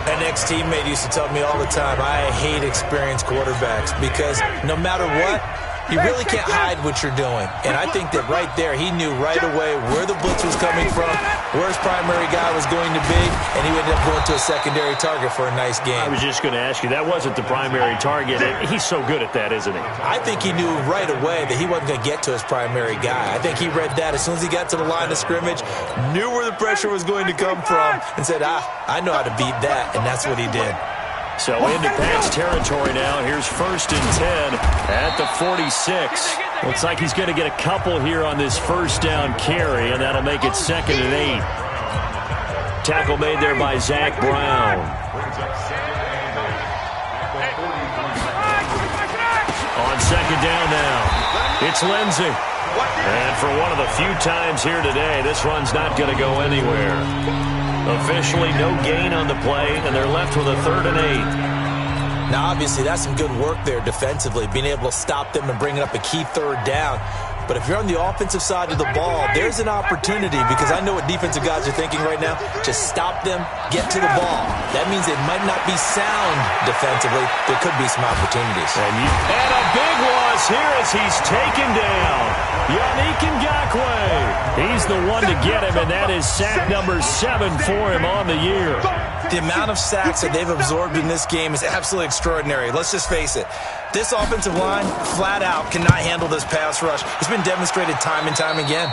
An ex-teammate used to tell me all the time, I hate experienced quarterbacks because no matter what, you really can't hide what you're doing. And I think that right there, he knew right away where the blitz was coming from, where his primary guy was going to be, and he ended up going to a secondary target for a nice game. I was just going to ask you, that wasn't the primary target. He's so good at that, isn't he? I think he knew right away that he wasn't going to get to his primary guy. I think he read that as soon as he got to the line of scrimmage, knew where the pressure was going to come from, and said, I know how to beat that, and that's what he did. So into Pat's territory now. Here's 1st and 10 at the 46. Looks like he's going to get a couple here on this first down carry, and that'll make it 2nd and 8. Tackle made there by Zach Brown. On 2nd down now, it's Lindsey. And for one of the few times here today, this run's not going to go anywhere. Officially no gain on the play, and they're left with a 3rd and 8. Now, obviously, that's some good work there defensively, being able to stop them and bring up a key 3rd down. But if you're on the offensive side of the ball, there's an opportunity because I know what defensive guys are thinking right now. Just stop them, get to the ball. That means it might not be sound defensively. There could be some opportunities. And a big loss here as he's taken down. Yannick Ngakoue. He's the one to get him, and that is sack number 7 for him on the year. The amount of sacks that they've absorbed in this game is absolutely extraordinary. Let's just face it. This offensive line, flat out, cannot handle this pass rush. It's been demonstrated time and time again.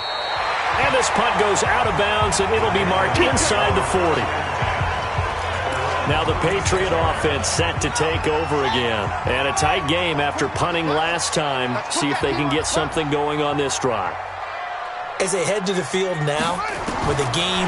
And this punt goes out of bounds, and it'll be marked inside the 40. Now the Patriot offense set to take over again. And a tight game after punting last time. See if they can get something going on this drive. As they head to the field now, with the game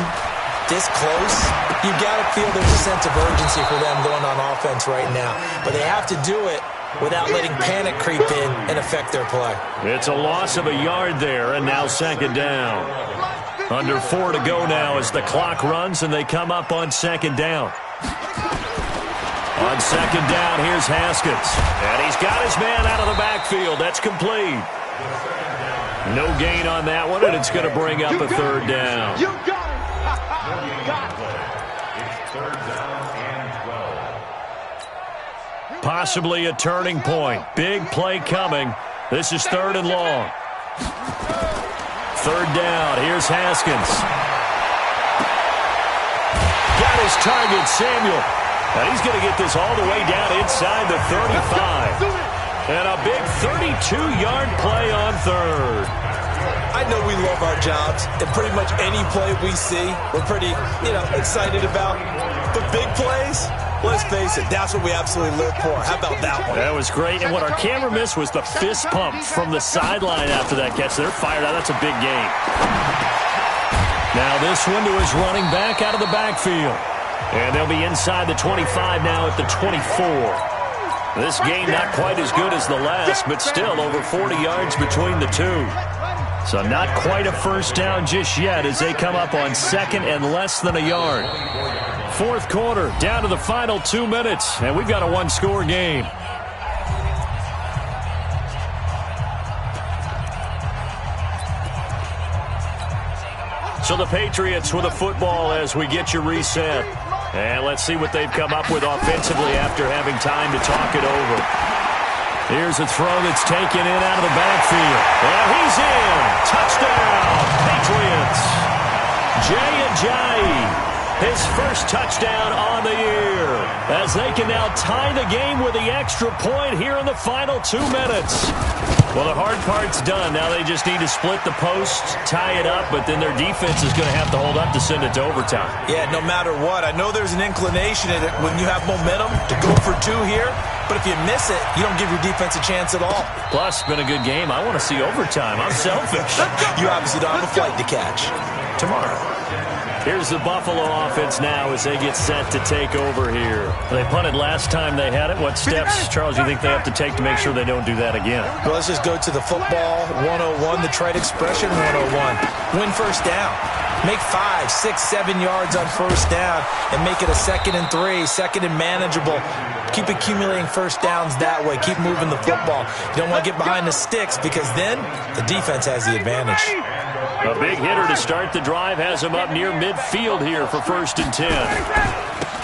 this close, you've got to feel there's a sense of urgency for them going on offense right now. But they have to do it without letting panic creep in and affect their play. It's a loss of a yard there, and now 2nd down. Under 4 to go now as the clock runs, and they come up on 2nd down. On 2nd down, here's Haskins. And he's got his man out of the backfield. That's complete. No gain on that one, and it's going to bring up a 3rd down. You got it. Possibly a turning point. Big play coming. This is 3rd and long. 3rd down. Here's Haskins. Got his target, Samuel. And he's going to get this all the way down inside the 35. And a big 32-yard play on 3rd. I know we love our jobs, and pretty much any play we see, we're pretty, excited about. But big plays, let's face it, that's what we absolutely live for. How about that one? That was great, and what our camera missed was the fist pump from the sideline after that catch. They're fired out. That's a big game. Now this one to his running back out of the backfield. And they'll be inside the 25 now at the 24. This game not quite as good as the last, but still over 40 yards between the two. So not quite a first down just yet as they come up on second and less than a yard. Fourth quarter, down to the final 2 minutes, and we've got a one-score game. So the Patriots with a football as we get you reset. And let's see what they've come up with offensively after having time to talk it over. Here's a throw that's taken in out of the backfield. And he's in. Touchdown, Patriots. Jay Ajayi, his first touchdown on the year, as they can now tie the game with the extra point here in the final 2 minutes. Well, the hard part's done. Now they just need to split the post, tie it up, but then their defense is going to have to hold up to send it to overtime. Yeah, no matter what. I know there's an inclination in it when you have momentum to go for two here, but if you miss it, you don't give your defense a chance at all. Plus, it's been a good game. I want to see overtime. I'm selfish. You obviously don't have a flight to catch. Tomorrow. Here's the Buffalo offense now as they get set to take over here. They punted last time they had it. What steps, Charles, you think they have to take to make sure they don't do that again? Well, let's just go to the football 101, the trade expression 101. Win first down. Make 5, 6, 7 yards on first down and make it a 2nd and 3, 2nd and manageable. Keep accumulating first downs that way. Keep moving the football. You don't want to get behind the sticks because then the defense has the advantage. A big hitter to start the drive has him up near midfield here for 1st and 10.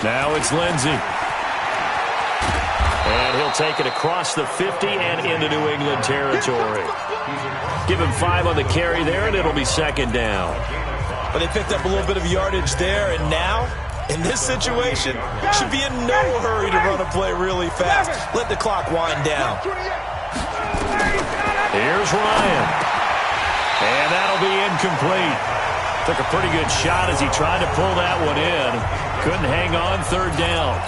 Now it's Lindsey. And he'll take it across the 50 and into New England territory. Give him 5 on the carry there, and it'll be 2nd down. But they picked up a little bit of yardage there, and now, in this situation, should be in no hurry to run a play really fast. Let the clock wind down. Here's Ryan. And that'll be incomplete. Took a pretty good shot as he tried to pull that one in. Couldn't hang on, 3rd down.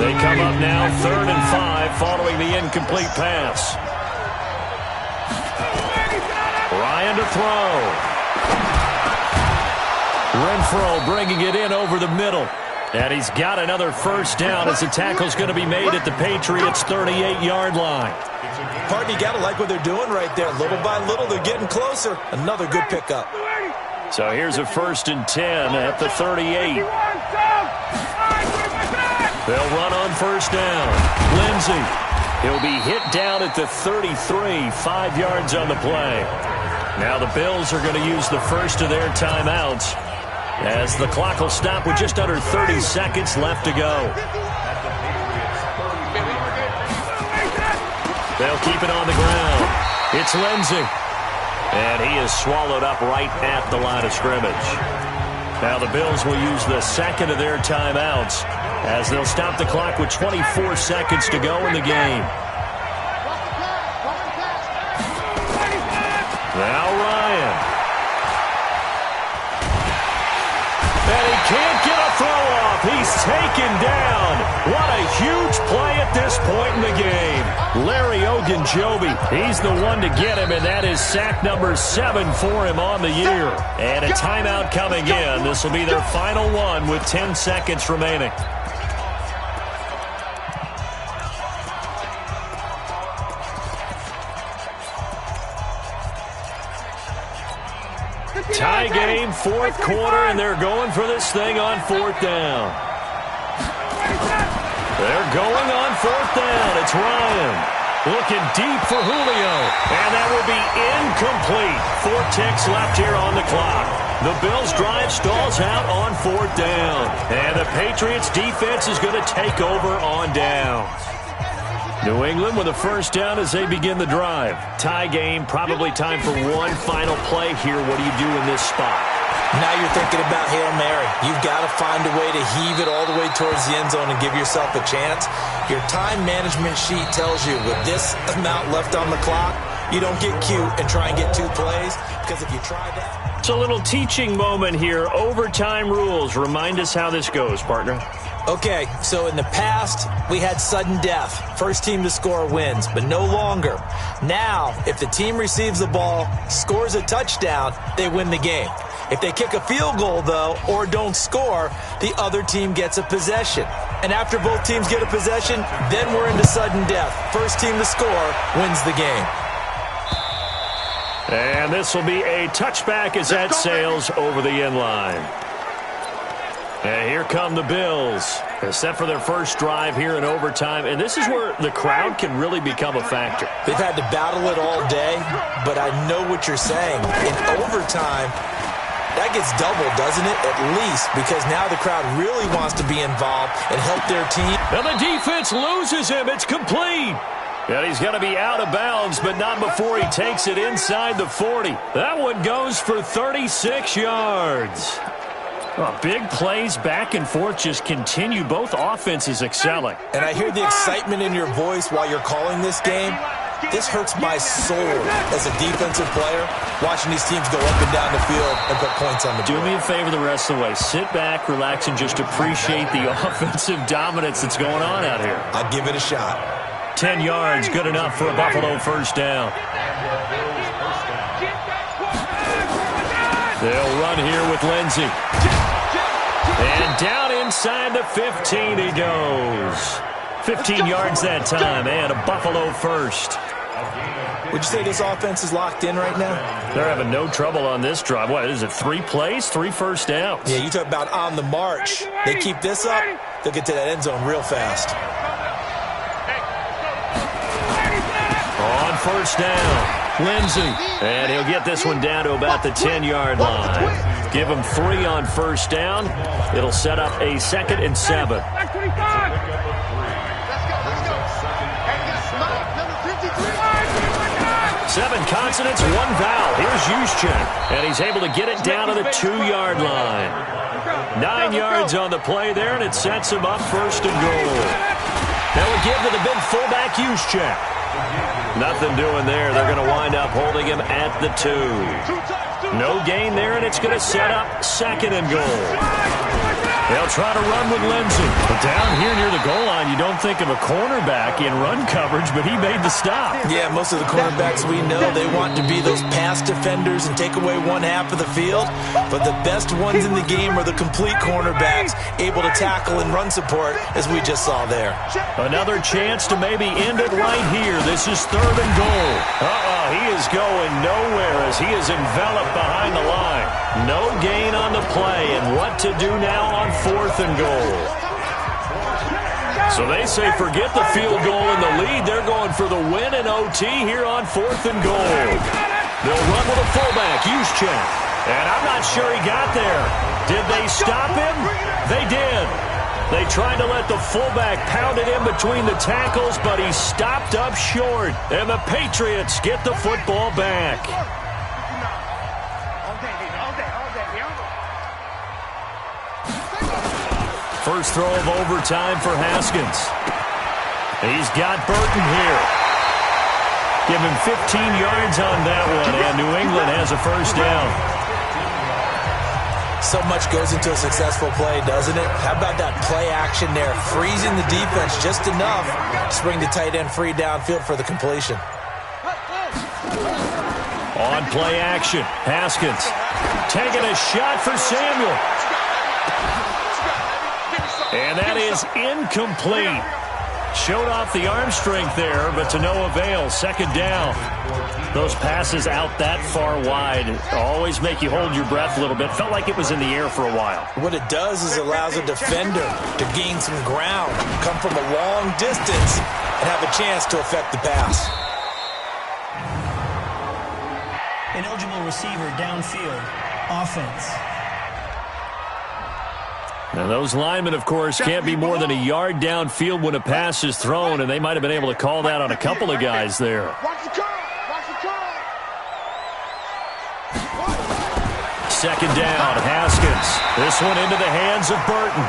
They come up now 3rd and 5 following the incomplete pass. Ryan to throw. Renfro bringing it in over the middle. And he's got another first down as the tackle's going to be made at the Patriots' 38-yard line. Partner, you got to like what they're doing right there. Little by little, they're getting closer. Another good pickup. So here's a 1st and 10 at the 38. They'll run on first down. Lindsey. He'll be hit down at the 33, 5 yards on the play. Now the Bills are going to use the first of their timeouts, as the clock will stop with just under 30 seconds left to go. They'll keep it on the ground. It's Lindsey. And he is swallowed up right at the line of scrimmage. Now the Bills will use the second of their timeouts, as they'll stop the clock with 24 seconds to go in the game. Now Ryan. And he can't get a throw off. He's taken down. What a huge play at this point in the game. Larry Ogunjobi, he's the one to get him, and that is sack number 7 for him on the year. And a timeout coming in. This will be their final one with 10 seconds remaining. Tie game, 4th quarter, and they're going for this thing on 4th down. They're going on 4th down. It's Ryan looking deep for Julio, and that will be incomplete. 4 ticks left here on the clock. The Bills' drive stalls out on 4th down, and the Patriots' defense is going to take over on down. New England with a first down as they begin the drive. Tie game, probably time for one final play here. What do you do in this spot? Now you're thinking about Hail Mary. You've got to find a way to heave it all the way towards the end zone and give yourself a chance. Your time management sheet tells you with this amount left on the clock, you don't get cute and try and get 2 plays, because if you try that... It's a little teaching moment here. Overtime rules. Remind us how this goes, partner. Okay, so in the past, we had sudden death. First team to score wins, but no longer. Now, if the team receives the ball, scores a touchdown, they win the game. If they kick a field goal, though, or don't score, the other team gets a possession. And after both teams get a possession, then we're into sudden death. First team to score wins the game. And this will be a touchback as that sails over the end line. And here come the Bills, set for their first drive here in overtime. And this is where the crowd can really become a factor. They've had to battle it all day, but I know what you're saying. In overtime, that gets doubled, doesn't it? At least, because now the crowd really wants to be involved and help their team. And the defense loses him. It's complete. And he's going to be out of bounds, but not before he takes it inside the 40. That one goes for 36 yards. Oh, big plays back and forth just continue. Both offenses excelling. And I hear the excitement in your voice while you're calling this game. This hurts my soul as a defensive player, watching these teams go up and down the field and put points on the board. Do me a favor the rest of the way. Sit back, relax, and just appreciate the offensive dominance that's going on out here. I'll give it a shot. 10 yards, good enough for a Buffalo first down. They'll run here with Lindsey. And down inside the 15 he goes. 15 yards that time, and a Buffalo first. Would you say this offense is locked in right now? They're having no trouble on this drive. What is it, 3 plays, 3 first downs? Yeah, you talk about on the march. They keep this up, they'll get to that end zone real fast. On first down, Lindsey. And he'll get this one down to about the 10-yard line. Give him 3 on first down. It'll set up a 2nd and 7. Seven consonants, 1 vowel. Here's Juszczyk, and he's able to get it down to the 2-yard line. 9 yards on the play there, and it sets him up first and goal. Now we give to the big fullback, Juszczyk. Nothing doing there. They're going to wind up holding him at the 2. No gain there, and it's going to set up 2nd and goal. They'll try to run with Lindsey. But down here near the goal line, you don't think of a cornerback in run coverage, but he made the stop. Yeah, most of the cornerbacks we know, they want to be those pass defenders and take away one half of the field. But the best ones in the game are the complete cornerbacks, able to tackle and run support, as we just saw there. Another chance to maybe end it right here. This is 3rd and goal. He is going nowhere as he is enveloped behind the line. No gain on the play, and what to do now on 4th and goal. So they say forget the field goal in the lead. They're going for the win in OT here on 4th and goal. They'll run with a fullback, Juszczyk. And I'm not sure he got there. Did they stop him? They did. They tried to let the fullback pound it in between the tackles, but he stopped up short. And the Patriots get the football back. First throw of overtime for Haskins. He's got Burton here. Give him 15 yards on that one, and New England has a first down. So much goes into a successful play, doesn't it? How about that play action there? Freezing the defense just enough to bring the tight end free downfield for the completion. On play action, Haskins taking a shot for Samuel. And that is incomplete. Showed off the arm strength there, but to no avail. 2nd down. Those passes out that far wide always make you hold your breath a little bit. Felt like it was in the air for a while. What it does is allows a defender to gain some ground, come from a long distance, and have a chance to affect the pass. Ineligible receiver downfield. Offense. Now, those linemen, of course, can't be more than a yard downfield when a pass is thrown, and they might have been able to call that on a couple of guys there. second down. Haskins. This one into the hands of Burton.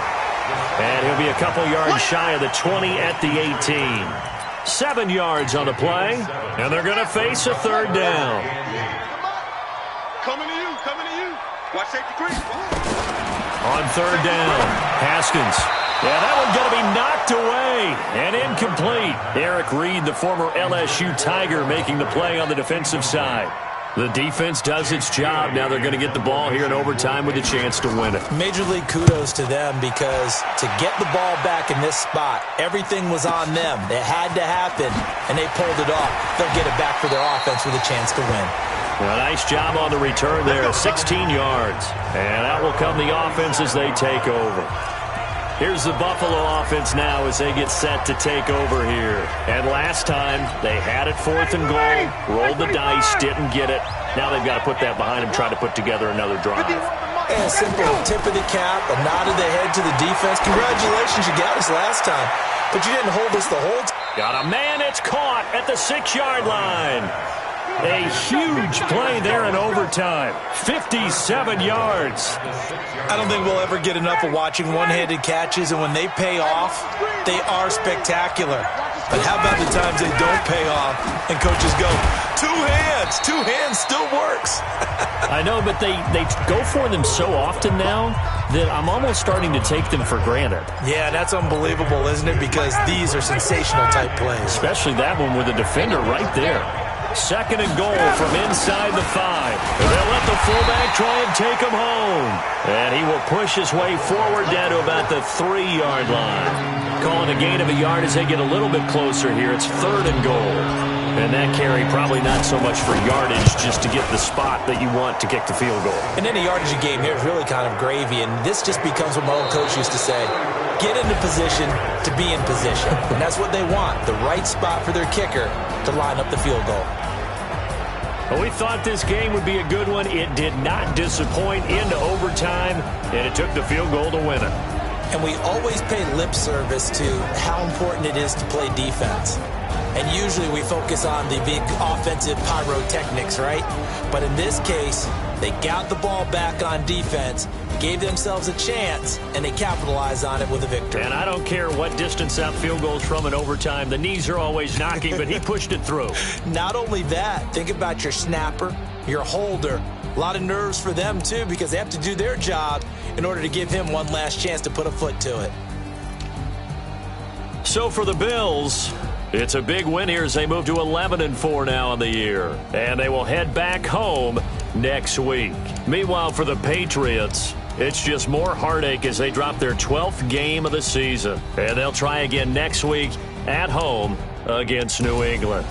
And he'll be a couple yards shy of the 20 at the 18. 7 yards on the play. And they're going to face a third down. Coming to you, coming to you. Watch safety creep. On third down, Haskins. Yeah, that one's going to be knocked away and incomplete. Eric Reed, the former LSU Tiger, making the play on the defensive side. The defense does its job. Now they're going to get the ball here in overtime with a chance to win it. Major league kudos to them, because to get the ball back in this spot, everything was on them. It had to happen, and they pulled it off. They'll get it back for their offense with a chance to win. Well, nice job on the return there, 16 yards. And that will come the offense as they take over. Here's the Buffalo offense now as they get set to take over here. And last time, they had it 4th and goal, rolled the dice, didn't get it. Now they've got to put that behind them, try to put together another drive. And a simple tip of the cap, a nod of the head to the defense. Congratulations, you got us last time, but you didn't hold us the whole time. Got a man, it's caught at the 6-yard line. A huge play there in overtime. 57 yards. I don't think we'll ever get enough of watching one-handed catches, and when they pay off, they are spectacular. But how about the times they don't pay off and coaches go, two hands still works. I know, but they go for them so often now that I'm almost starting to take them for granted. Yeah, that's unbelievable, isn't it? Because these are sensational type plays. Especially that one with a defender right there. 2nd and goal from inside the 5. They'll let the fullback try and take him home. And he will push his way forward down to about the 3-yard line. Calling a gain of a yard as they get a little bit closer here. It's 3rd and goal. And that carry probably not so much for yardage, just to get the spot that you want to kick the field goal. And any yardage game here is really kind of gravy, and this just becomes what my old coach used to say. Get into position to be in position. And that's what they want, the right spot for their kicker to line up the field goal. Well, we thought this game would be a good one. It did not disappoint into overtime, and it took the field goal to win it. And we always pay lip service to how important it is to play defense. And usually we focus on the big offensive pyrotechnics, right? But in this case, they got the ball back on defense, gave themselves a chance, and they capitalized on it with a victory. And I don't care what distance that field goes from in overtime. The knees are always knocking, but he pushed it through. Not only that, think about your snapper, your holder. A lot of nerves for them, too, because they have to do their job in order to give him one last chance to put a foot to it. So for the Bills, it's a big win here as they move to 11-4 now on the year. And they will head back home next week. Meanwhile, for the Patriots, it's just more heartache as they drop their 12th game of the season. And they'll try again next week at home against New England.